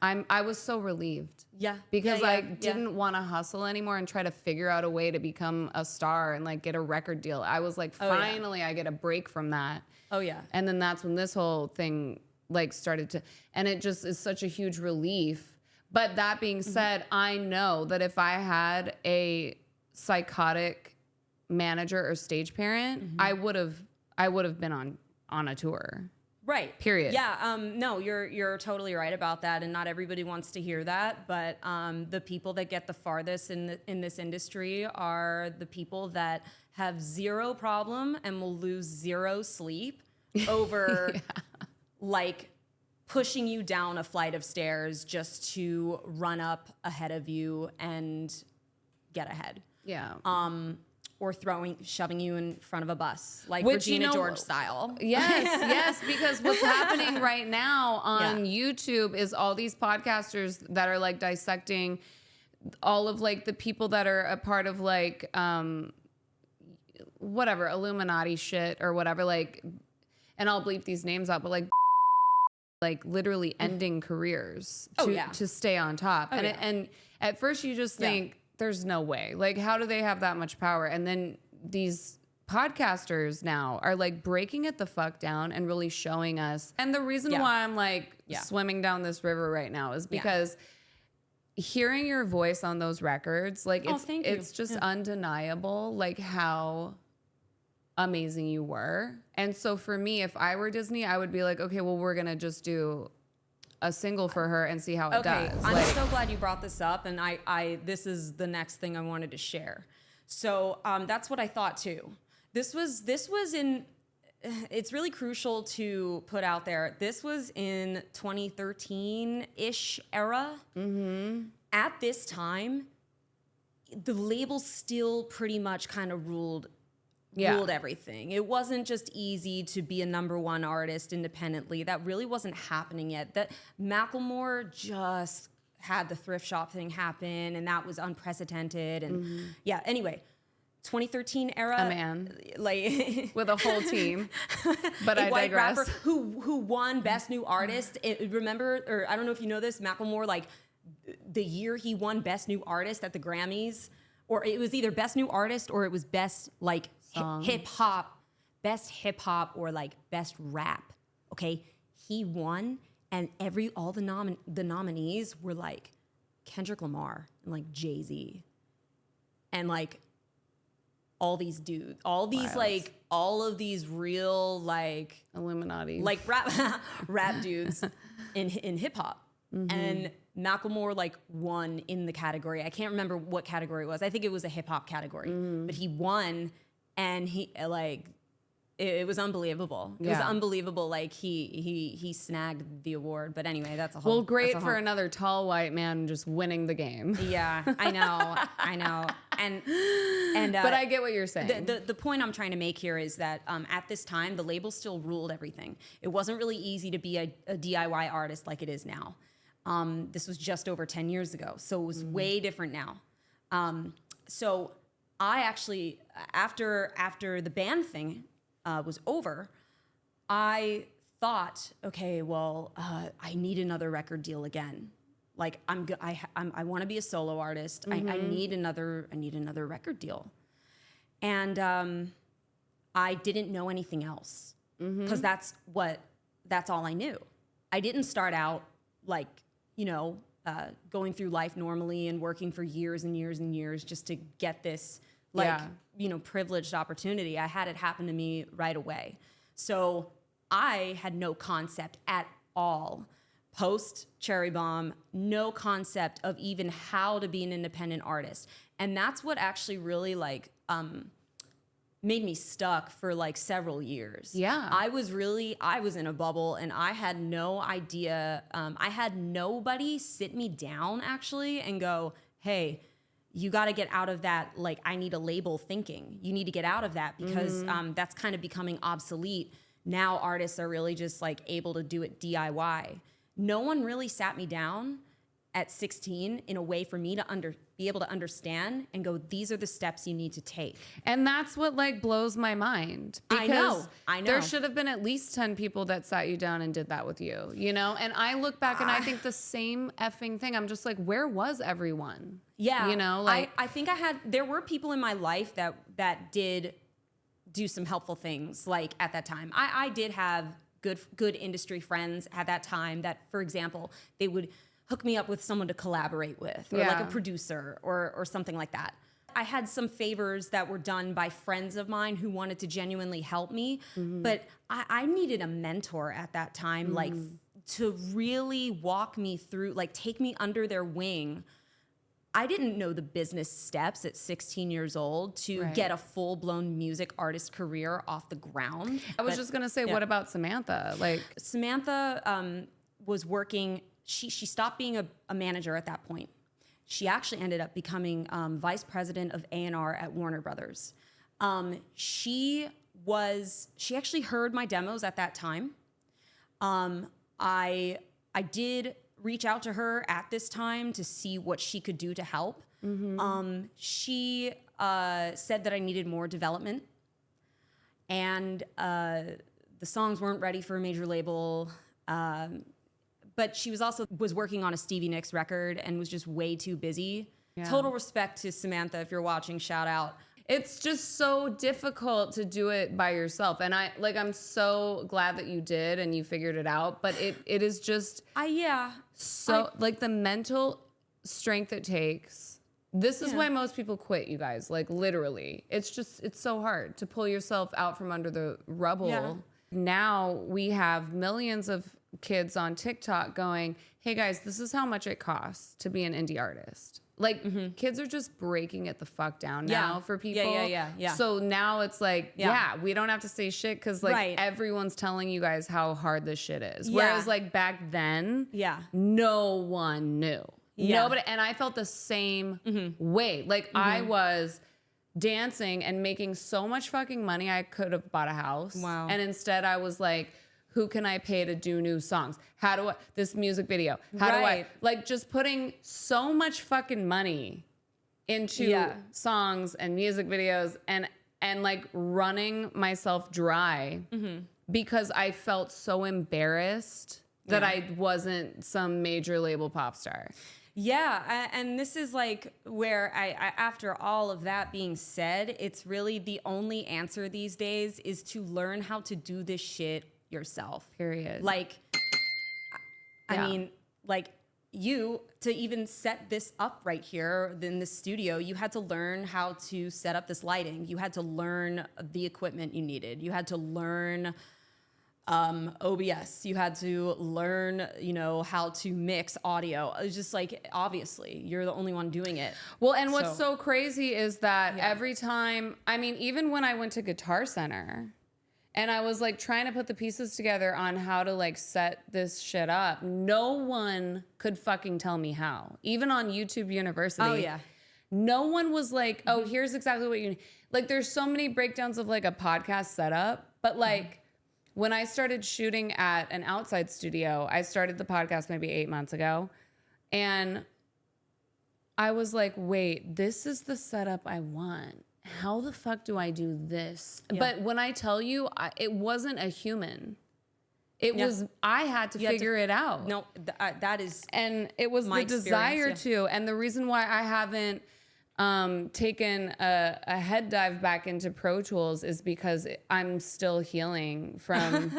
I was so relieved. Yeah. Because I didn't want to hustle anymore and try to figure out a way to become a star and like get a record deal. I was like, finally I get a break from that. Oh yeah. And then that's when this whole thing like started to, and it just is such a huge relief. But that being said, I know that if I had a psychotic manager or stage parent, I would have been on a tour. Right. Period. Yeah. No, you're totally right about that, and not everybody wants to hear that. But the people that get the farthest in this industry are the people that have zero problem and will lose zero sleep over like pushing you down a flight of stairs just to run up ahead of you and get ahead. Yeah. Or shoving you in front of a bus, like Which, Regina George style. Yes, because what's happening right now on YouTube is all these podcasters that are like dissecting all of like the people that are a part of like whatever Illuminati shit or whatever, like, and I'll bleep these names out, but like literally ending careers to stay on top. And at first you just think, there's no way. Like, how do they have that much power? And then these podcasters now are like breaking it the fuck down and really showing us. And the reason why I'm like swimming down this river right now is because hearing your voice on those records, like it's just undeniable, like how amazing you were. And so for me, if I were Disney, I would be like, okay, well, we're gonna just do a single for her and see how it does. I'm so glad you brought this up, and I this is the next thing I wanted to share. So that's what I thought too. This was in. It's really crucial to put out there. This was in 2013-ish era. At this time, the label still pretty much kind of ruled everything. It wasn't just easy to be a #1 artist independently. That really wasn't happening yet. That Macklemore just had the thrift shop thing happen, and that was unprecedented. And anyway, 2013 era. A man. Like with a whole team. But a I white digress. rapper who won Best New Artist. Remember, or I don't know if you know this, Macklemore, like the year he won Best New Artist at the Grammys, or it was either Best New Artist or it was Best like hip hop, Best Hip Hop or like Best Rap. Okay, he won, and all the nominees were like Kendrick Lamar and like Jay-Z and like all these dudes, all these like all of these real like Illuminati, like rap dudes in hip hop. And Macklemore like won in the category. I can't remember what category it was. I think it was a hip hop category, but he won, and he like it was unbelievable. It was unbelievable. Like he snagged the award. But anyway, that's a whole. Well, great for another tall white man just winning the game. Yeah, I know. And but I get what you're saying. The point I'm trying to make here is that at this time, the label still ruled everything. It wasn't really easy to be a DIY artist like it is now. This was just over 10 years ago, so it was way different now. So I actually, after the band thing was over, I thought, okay, well, I need another record deal again. Like I want to be a solo artist. I need another record deal, and I didn't know anything else because that's all I knew. I didn't start out like going through life normally and working for years and years and years just to get this privileged opportunity. I had it happen to me right away, so I had no concept at all. Post Cherri Bomb, no concept of even how to be an independent artist. And that's what actually really like made me stuck for like several years. Yeah. I was in a bubble, and I had no idea. I had nobody sit me down actually and go, hey, you got to get out of that, like, I need a label thinking. You need to get out of that because that's kind of becoming obsolete. Now artists are really just like able to do it DIY. No one really sat me down at 16 in a way for me to be able to understand and go, these are the steps you need to take. And that's what like blows my mind. Because I know. There should have been at least 10 people that sat you down and did that with you, And I look back and I think the same effing thing. I'm just like, where was everyone? Yeah. Like I think there were people in my life that did do some helpful things like at that time. I did have good industry friends at that time that, for example, they would hook me up with someone to collaborate with or like a producer or something like that. I had some favors that were done by friends of mine who wanted to genuinely help me, but I needed a mentor at that time, like to really walk me through, like take me under their wing. I didn't know the business steps at 16 years old to get a full-blown music artist career off the ground. I was just gonna say, what about Samantha? Like Samantha was working. She stopped being a manager at that point. She actually ended up becoming vice president of A&R at Warner Brothers. She actually heard my demos at that time. I did reach out to her at this time to see what she could do to help. She said that I needed more development, and the songs weren't ready for a major label. But she was working on a Stevie Nicks record and was just way too busy. Yeah. Total respect to Samantha, if you're watching, shout out. It's just so difficult to do it by yourself. And I'm so glad that you did and you figured it out. But it is just like the mental strength it takes. This is why most people quit, you guys. Like literally. It's so hard to pull yourself out from under the rubble. Yeah. Now we have millions of kids on TikTok going, hey guys, this is how much it costs to be an indie artist. Like kids are just breaking it the fuck down now for people. Yeah. So now it's like, we don't have to say shit because like everyone's telling you guys how hard this shit is. Whereas like back then, no one knew. Nobody, and I felt the same way. Like I was dancing and making so much fucking money, I could have bought a house. Wow. And instead I was like, who can I pay to do new songs? How do I, this music video, how do I, like just putting so much fucking money into songs and music videos and like running myself dry because I felt so embarrassed that I wasn't some major label pop star. Yeah, and this is like where I after all of that being said, it's really the only answer these days is to learn how to do this shit yourself. Period. Like, I mean, like you, to even set this up right here in the studio, you had to learn how to set up this lighting. You had to learn the equipment you needed. You had to learn OBS. You had to learn, you know, how to mix audio. It's just like, obviously, you're the only one doing it. Well, and what's so crazy is that every time, I mean, even when I went to Guitar Center and I was like trying to put the pieces together on how to like set this shit up, no one could fucking tell me how. Even on YouTube University. Oh, yeah. No one was like, oh, here's exactly what you need. Like, there's so many breakdowns of like a podcast setup, but like, when I started shooting at an outside studio, I started the podcast maybe 8 months ago. And I was like, wait, this is the setup I want. How the fuck do I do this? Yeah. But when I tell you, it wasn't a human. It was, I had to figure it out. No, that is and it was the desire to. And the reason why I haven't taken a head dive back into Pro Tools is because I'm still healing from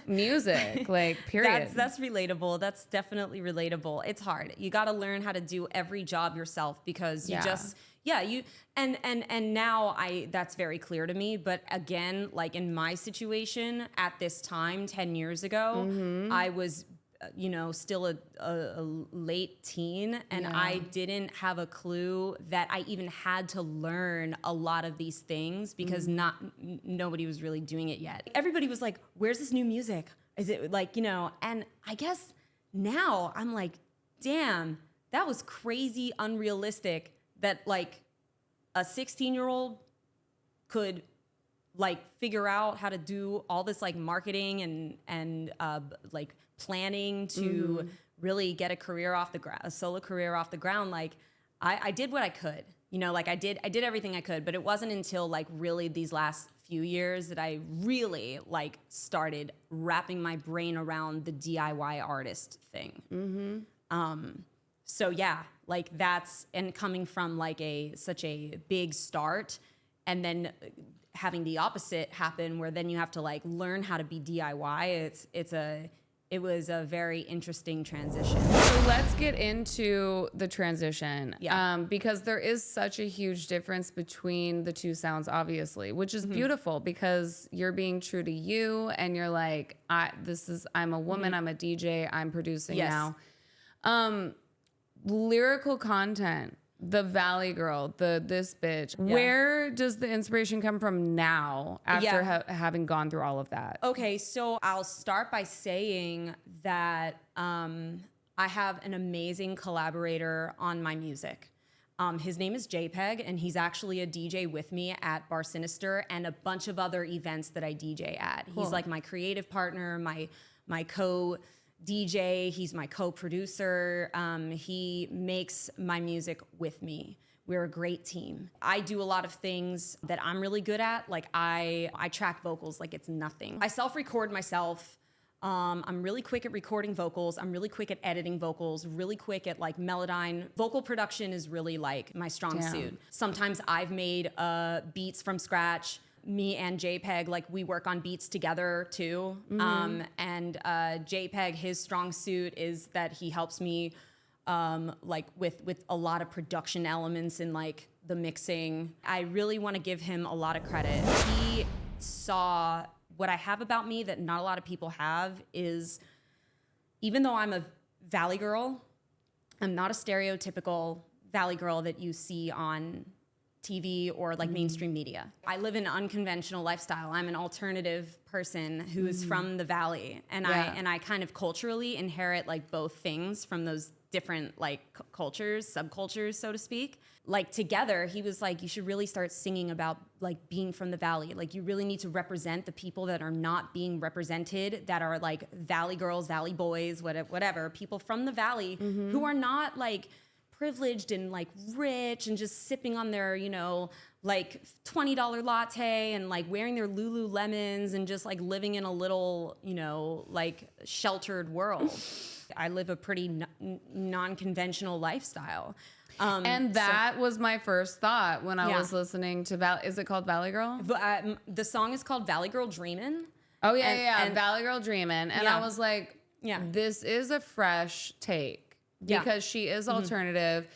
music, like, period. That's relatable. That's definitely relatable. It's hard. You got to learn how to do every job yourself because you just, and now that's very clear to me. But again, like in my situation at this time, 10 years ago, I was you know, still a late teen, and I didn't have a clue that I even had to learn a lot of these things because nobody was really doing it yet. Everybody was like, where's this new music? Is it like, you know, and I guess now I'm like, damn, that was crazy unrealistic that like a 16-year-old could like figure out how to do all this like marketing and like planning to really get a career off the ground, a solo career off the ground. Like I did what I could, you know, like I did everything I could, but it wasn't until like really these last few years that I really like started wrapping my brain around the DIY artist thing. So yeah, like that's, and coming from like such a big start and then having the opposite happen where then you have to like learn how to be DIY. It was a very interesting transition. So let's get into the transition. Yeah. Because there is such a huge difference between the two sounds, obviously, which is beautiful because you're being true to you and you're like, I'm a woman, I'm a DJ, I'm producing now. Lyrical content, the Valley Girl, this bitch. Yeah. Where does the inspiration come from now after having gone through all of that? Okay, so I'll start by saying that I have an amazing collaborator on my music. His name is JPEG, and he's actually a DJ with me at Bar Sinister and a bunch of other events that I DJ at. Cool. He's like my creative partner, my co-DJ, he's my co-producer. He makes my music with me. We're a great team. I do a lot of things that I'm really good at. Like I track vocals like it's nothing. I self-record myself. I'm really quick at recording vocals. I'm really quick at editing vocals, really quick at like Melodyne. Vocal production is really like my strong suit. Sometimes I've made beats from scratch. Me and JPEG, like we work on beats together too. And JPEG, his strong suit is that he helps me like with a lot of production elements in like the mixing. I really want to give him a lot of credit. He saw what I have about me that not a lot of people have is, even though I'm a Valley girl, I'm not a stereotypical Valley girl that you see on TV or like mainstream media. I live an unconventional lifestyle. I'm an alternative person who is from the Valley, and I kind of culturally inherit like both things from those different like cultures, subcultures, so to speak. Like together, he was like, you should really start singing about like being from the Valley. Like you really need to represent the people that are not being represented, that are like Valley girls, Valley boys, whatever, people from the Valley who are not like privileged and like rich and just sipping on their, you know, like $20 latte and like wearing their Lululemons and just like living in a little, you know, like sheltered world. I live a pretty non-conventional lifestyle. And that was my first thought when I was listening to is it called Valley Girl? The song is called Valley Girl Dreamin'. Oh yeah, and Valley Girl Dreamin'. And I was like, yeah, this is a fresh take because she is alternative.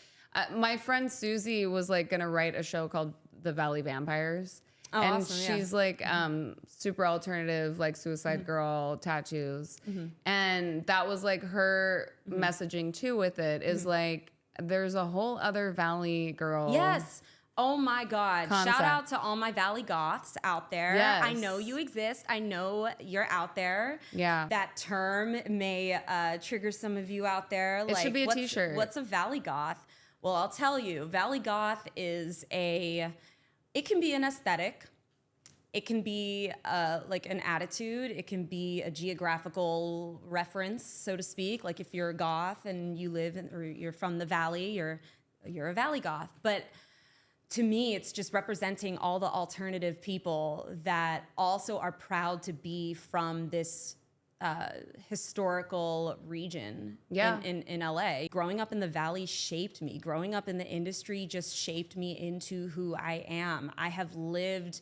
My friend Susie was like gonna write a show called The Valley Vampires. Oh, and awesome, she's like super alternative, like Suicide Girl tattoos. And that was like her messaging too with it is like, there's a whole other Valley Girl. Yes. Oh my God. Concept. Shout out to all my Valley Goths out there. Yes. I know you exist. I know you're out there. Yeah. That term may trigger some of you out there. It should be a t-shirt. What's a Valley Goth? Well, I'll tell you. Valley Goth is it can be an aesthetic. It can be like an attitude. It can be a geographical reference, so to speak. Like if you're a goth and you live or you're from the valley, you're a Valley Goth. But to me, it's just representing all the alternative people that also are proud to be from this historical region in LA. Growing up in the valley shaped me. Growing up in the industry just shaped me into who I am. I have lived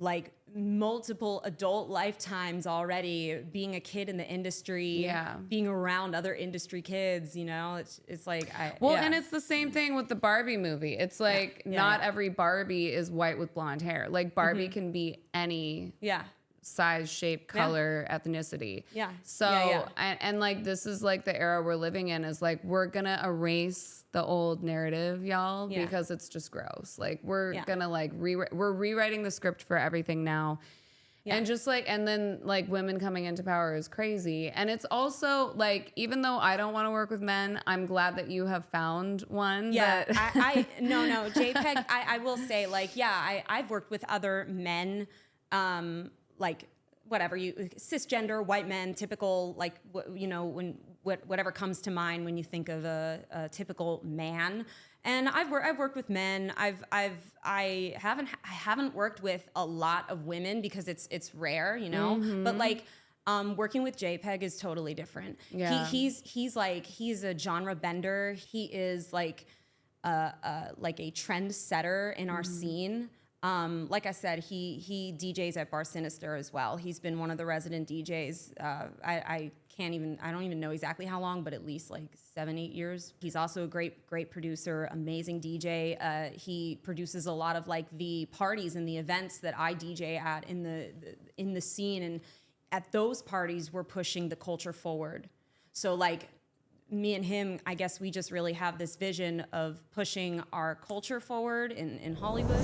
like multiple adult lifetimes already, being a kid in the industry, being around other industry kids, you know, it's like, and it's the same thing with the Barbie movie. It's like not every Barbie is white with blonde hair. Like Barbie can be any size, shape, color, ethnicity. Yeah. So, and like, this is like the era we're living in is like, we're gonna erase the old narrative, y'all, because it's just gross. Like we're gonna like, we're rewriting the script for everything now. And just like, and then like women coming into power is crazy. And it's also like, even though I don't want to work with men, I'm glad that you have found one. Yeah, no, JPEG, I will say like, I've worked with other men, like whatever cisgender white men, typical, like, you know, whatever comes to mind when you think of a typical man. And I've worked with men. I haven't worked with a lot of women because it's rare, you know. But like working with JPEG is totally different. Yeah. He's a genre bender. He is like a trend setter in our scene. Like I said, he DJs at Bar Sinister as well. He's been one of the resident DJs. I don't even know exactly how long, but at least like 7-8 years. He's also a great producer, amazing DJ. He produces a lot of like the parties and the events that I DJ at in the scene. And at those parties, we're pushing the culture forward. So like, me and him, I guess we just really have this vision of pushing our culture forward in Hollywood.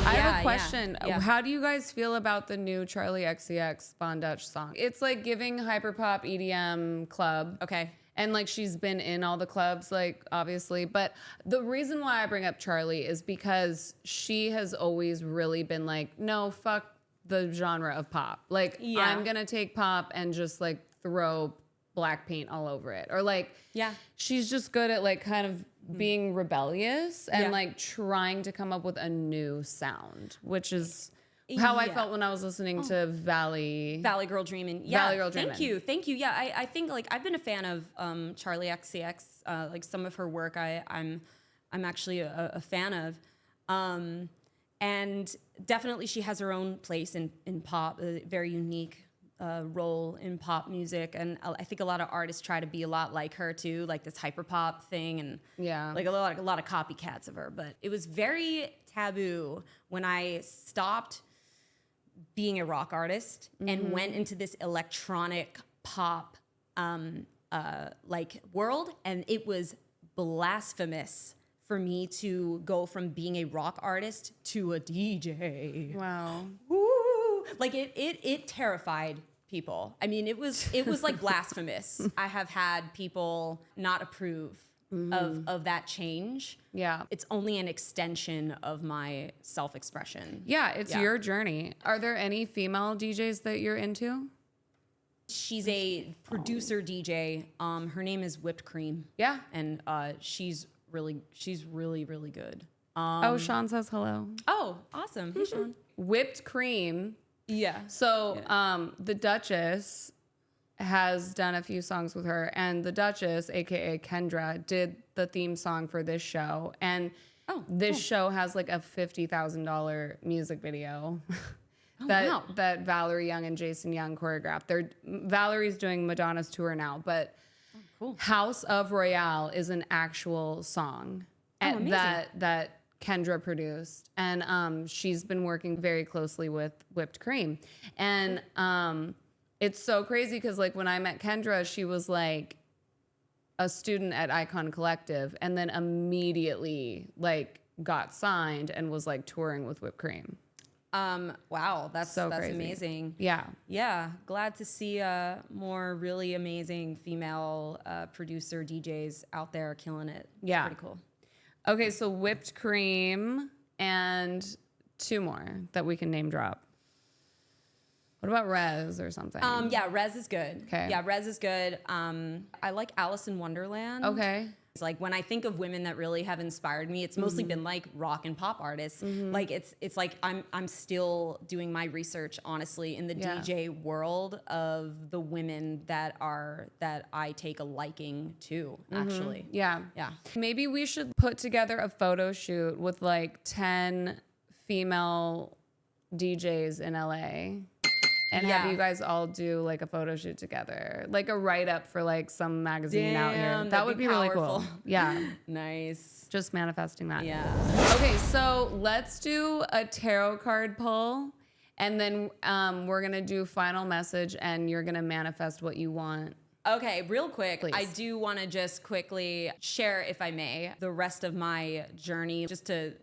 I have a question. Yeah. How do you guys feel about the new Charlie XCX Von Dutch song? It's like giving hyperpop EDM club. Okay. And like she's been in all the clubs, like obviously. But the reason why I bring up Charlie is because she has always really been like, no, fuck the genre of pop. Like I'm gonna take pop and just like throw black paint all over it, or like she's just good at like kind of being rebellious and like trying to come up with a new sound, which is how I felt when I was listening to Valley Girl Dreamin'. Valley Girl Dreamin'. Thank you. Yeah, I think like I've been a fan of Charlie XCX. Like some of her work, I'm actually a fan of, and definitely she has her own place in pop, a very unique role in pop music, and I think a lot of artists try to be a lot like her too, like this hyper pop thing, and like a lot of copycats of her. But it was very taboo when I stopped being a rock artist and went into this electronic pop like world, and it was blasphemous for me to go from being a rock artist to a DJ. Wow. Like it terrified people. I mean, it was like blasphemous. I have had people not approve of that change. Yeah. It's only an extension of my self-expression. Yeah, it's your journey. Are there any female DJs that you're into? She's a producer DJ. Her name is Whipped Cream. Yeah. And she's she's really, really good. Oh, Sean says hello. Oh, awesome. Hey, Sean. Whipped Cream. Yeah. So the Duchess has done a few songs with her, and the Duchess, aka Kendra, did the theme song for this show. And this show has like a $50,000 music video that Valerie Young and Jason Young choreographed. Valerie's doing Madonna's tour now, but House of Royale is an actual song that Kendra produced, and she's been working very closely with Whipped Cream. And it's so crazy because like when I met Kendra, she was like a student at Icon Collective, and then immediately like got signed and was like touring with Whipped Cream. Wow, that's crazy. amazing. Yeah. Glad to see more really amazing female producer DJs out there killing it. It's pretty cool. Okay, so Whipped Cream and 2 more that we can name drop. What about Rez or something? Yeah, Rez is good. Okay. Yeah, Rez is good. I like Alice in Wonderland. Okay. It's like when I think of women that really have inspired me, it's mostly been like rock and pop artists. Like it's like I'm still doing my research honestly in the DJ world of the women that I take a liking to actually. Yeah. Maybe we should put together a photo shoot with like 10 female DJs in LA. And have you guys all do like a photo shoot together, like a write up for like some magazine out here. That would be really cool. Yeah. Nice. Just manifesting that. Yeah. Okay, so let's do a tarot card pull, and then we're gonna do final message, and you're gonna manifest what you want. Okay, real quick, Please. I do want to just quickly share, if I may, the rest of my journey, just to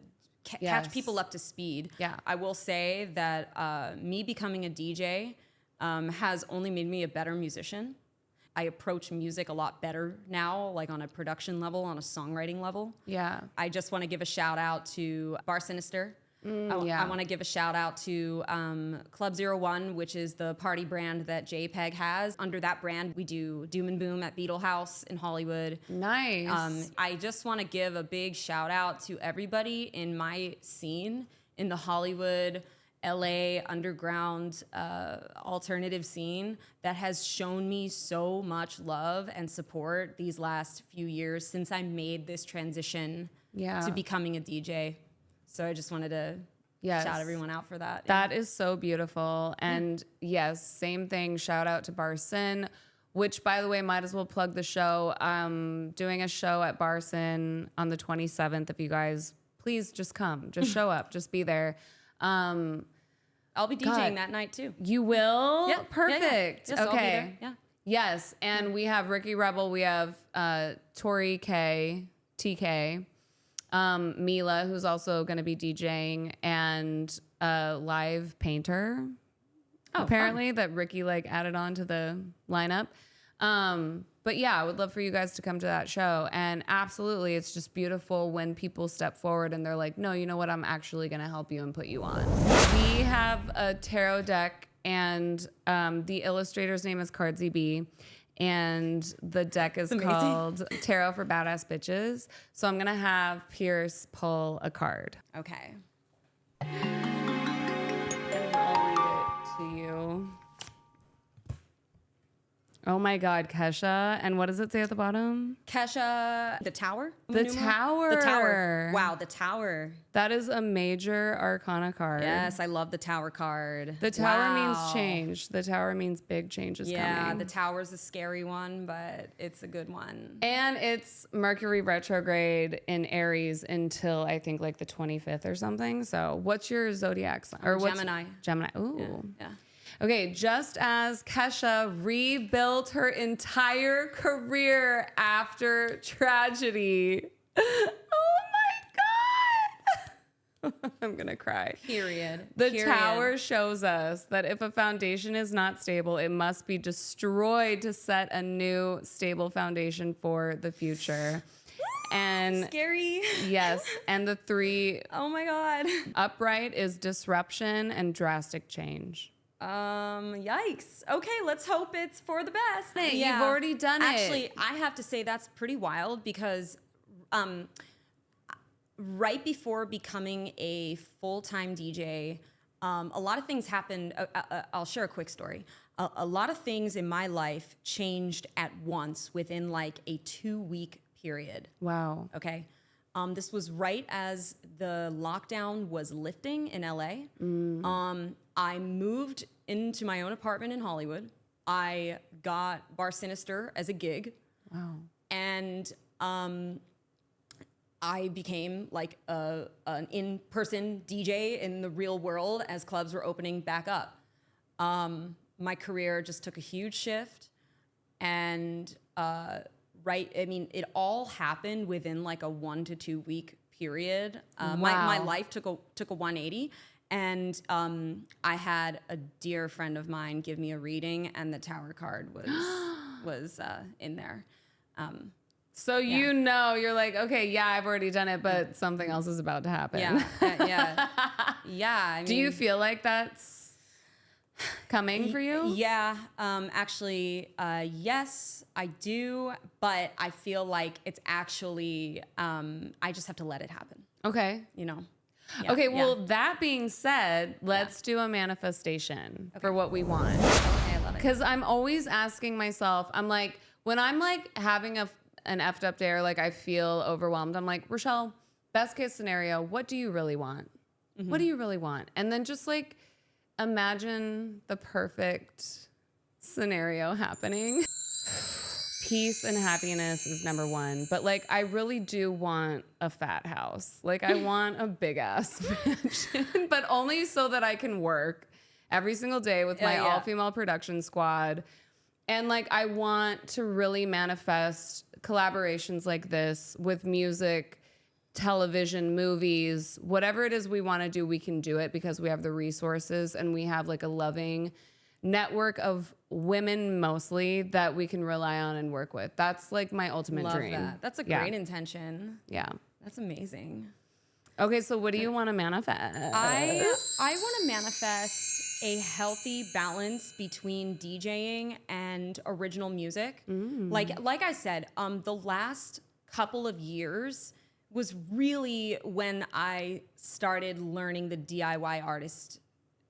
catch people up to speed. Yeah. I will say that me becoming a DJ has only made me a better musician. I approach music a lot better now, like on a production level, on a songwriting level. Yeah. I just want to give a shout out to Bar Sinister. I want to give a shout out to Club 01, which is the party brand that JPEG has. Under that brand, we do Doom and Boom at Beetle House in Hollywood. Nice. I just want to give a big shout out to everybody in my scene, in the Hollywood, LA underground alternative scene that has shown me so much love and support these last few years since I made this transition to becoming a DJ. So I just wanted to shout everyone out for that. That is so beautiful. And yes, same thing. Shout out to Barson, which, by the way, might as well plug the show. Doing a show at Barson on the 27th. If you guys, please just come. Just show up. Just be there. I'll be DJing that night too. You will? Yeah. Perfect. Yeah. Yes, I'll be okay. there. Yeah. Yes. And we have Ricky Rebel. We have Tori K, TK. Mila, who's also going to be DJing, and a live painter, apparently, fun. That Ricky like added on to the lineup. But yeah, I would love for you guys to come to that show. And absolutely, it's just beautiful when people step forward and they're like, no, you know what? I'm actually going to help you and put you on. We have a tarot deck, and the illustrator's name is Cardsy B. And the deck is called Tarot for Badass Bitches. So I'm going to have Pierce pull a card. Okay. And I'll read it to you. Oh my God, Kesha. And what does it say at the bottom? Kesha, the Tower? The Tower. The Tower. Wow, the Tower. That is a major arcana card. Yes, I love the Tower card. The Tower means change. The Tower means big changes coming. Yeah, the Tower's a scary one, but it's a good one. And it's Mercury retrograde in Aries until I think like the 25th or something. So what's your zodiac sign? Or what's Gemini. Gemini. Ooh. Yeah. Okay, just as Kesha rebuilt her entire career after tragedy. Oh my God. I'm gonna cry. Period. The Tower shows us that if a foundation is not stable, it must be destroyed to set a new stable foundation for the future. And scary. Yes, and the 3 oh my God. upright is disruption and drastic change. Yikes. Okay, let's hope it's for the best. You've already done it. Actually, I have to say that's pretty wild because right before becoming a full-time DJ, a lot of things happened. I'll share a quick story. A lot of things in my life changed at once within like a 2-week period. Wow. Okay. This was right as the lockdown was lifting in LA. I moved into my own apartment in Hollywood. I got Bar Sinister as a gig. Wow. And I became like an in-person DJ in the real world as clubs were opening back up. My career just took a huge shift, and it all happened within like a 1 to 2 week period. My life took a 180, and I had a dear friend of mine give me a reading, and the Tower card was in there. So you're like, okay, yeah, I've already done it, but something else is about to happen. Yeah. I mean, do you feel like that's coming for you? Yeah, actually, yes, I do, but I feel like it's actually, I just have to let it happen, Okay. you know? Okay, well, that being said, let's do a manifestation for what we want. Okay, I love it. Because I'm always asking myself, I'm like, when I'm like having an effed up day or like I feel overwhelmed, I'm like, Rochelle, best case scenario, what do you really want? What do you really want? And then just like imagine the perfect scenario happening. Peace and happiness is number one. But like, I really do want a fat house. Like I want a big ass mansion, but only so that I can work every single day with my all-female production squad. And like, I want to really manifest collaborations like this with music, television, movies, whatever it is we want to do, we can do it because we have the resources and we have like a loving network of women mostly that we can rely on and work with. That's like my ultimate dream. That. That's a great intention. Yeah. That's amazing. Okay, so what do you want to manifest? I want to manifest a healthy balance between DJing and original music. Like I said, the last couple of years was really when I started learning the DIY artist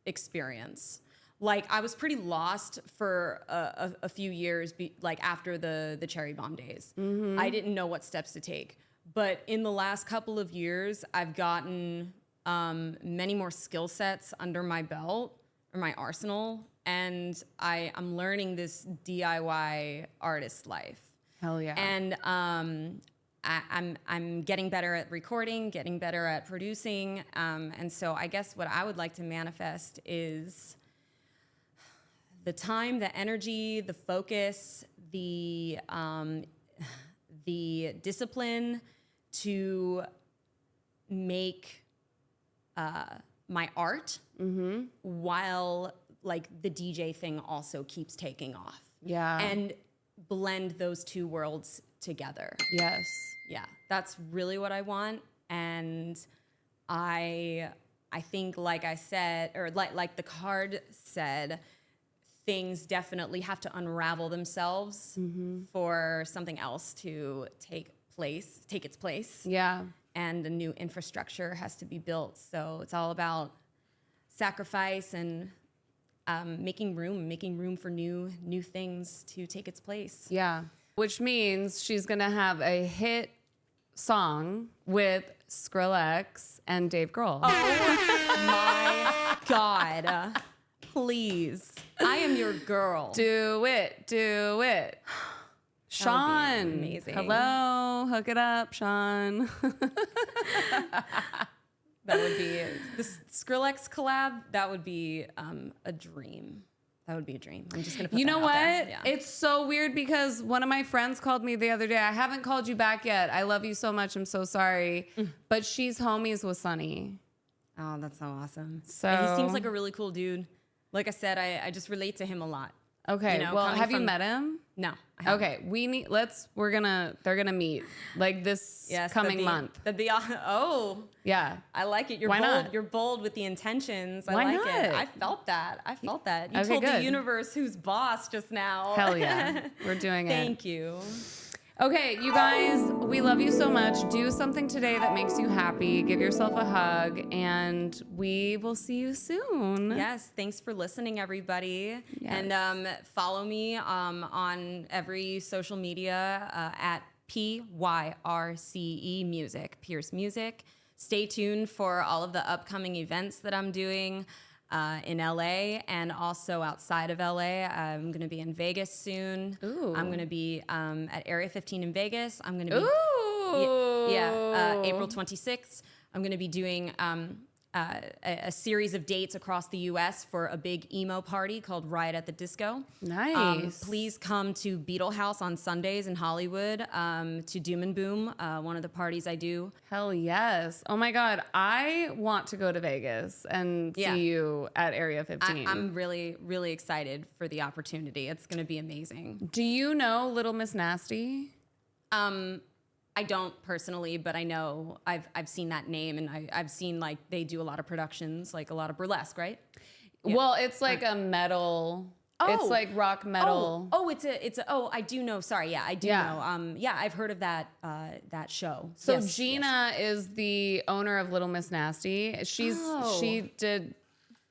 experience. Like I was pretty lost for a few years, like after the Cherri Bomb days. I didn't know what steps to take. But in the last couple of years, I've gotten many more skill sets under my belt or my arsenal, and I'm learning this DIY artist life. Hell yeah. And I'm getting better at recording, getting better at producing, and so I guess what I would like to manifest is the time, the energy, the focus, the discipline to make my art while like the DJ thing also keeps taking off. Yeah. And blend those two worlds together. Yes. Yeah, that's really what I want. And I think, like I said, or like the card said, things definitely have to unravel themselves for something else to take its place. Yeah. And a new infrastructure has to be built. So it's all about sacrifice and making room for new things to take its place. Yeah. Which means she's going to have a hit song with Skrillex and Dave Grohl. Oh my God. Please. I am your girl. Do it. Sean. Amazing. Hello. Hook it up, Sean. That would be this Skrillex collab. That would be a dream. That would be a dream. I'm just gonna put You know that out there. what? Yeah. It's so weird because one of my friends called me the other day. I haven't called you back yet. I love you so much. I'm so sorry. But she's homies with Sonny. Oh, that's so awesome. So Yeah, he seems like a really cool dude. Like I said, I just relate to him a lot. Okay. You know, well, coming have you from- met him? No. I haven't. Okay. They're gonna meet like this coming month. That'd be oh. Yeah. I like it. You're Why bold. not? You're bold with the intentions. I Why like not? it. I felt that. You Okay, told good. the universe who's boss just now. Hell yeah. We're doing it. Thank you. Okay, you guys, we love you so much. Do something today that makes you happy. Give yourself a hug, and we will see you soon. Yes, thanks for listening, everybody. Yes. And follow me on every social media at PYRCE Music, Pierce Music. Stay tuned for all of the upcoming events that I'm doing in LA and also outside of LA. I'm going to be in Vegas soon. Ooh. I'm going to be at Area 15 in Vegas. I'm going to be April 26th. I'm going to be doing a series of dates across the U.S. for a big emo party called Riot at the Disco. Nice. Please come to Beetle House on Sundays in Hollywood, to Doom and Boom, one of the parties I do. Hell yes. Oh my God. I want to go to Vegas and see you at Area 15. I'm really, really excited for the opportunity. It's going to be amazing. Do you know Little Miss Nasty? I don't personally, but I know I've seen that name, and I've seen like they do a lot of productions, like a lot of burlesque, right? Yeah. Well, it's like a metal. It's like rock metal. I do know. Sorry, yeah, I do know. Yeah, I've heard of that show. So Yes, Gina is the owner of Little Miss Nasty. She did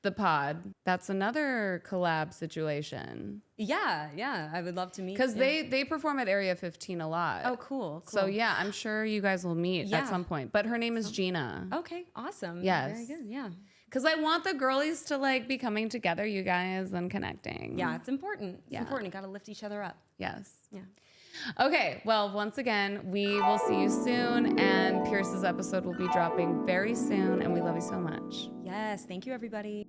the pod. That's another collab situation. Yeah, I would love to meet. Because they perform at Area 15 a lot. Oh, cool. So yeah, I'm sure you guys will meet at some point. But her name is Gina. Okay, awesome. Yes. Very good. Yeah. Because I want the girlies to like be coming together, you guys, and connecting. Yeah, it's important. It's important. You got to lift each other up. Yes. Yeah. Okay, well, once again, we will see you soon, and Pierce's episode will be dropping very soon, and we love you so much. Yes. Thank you, everybody.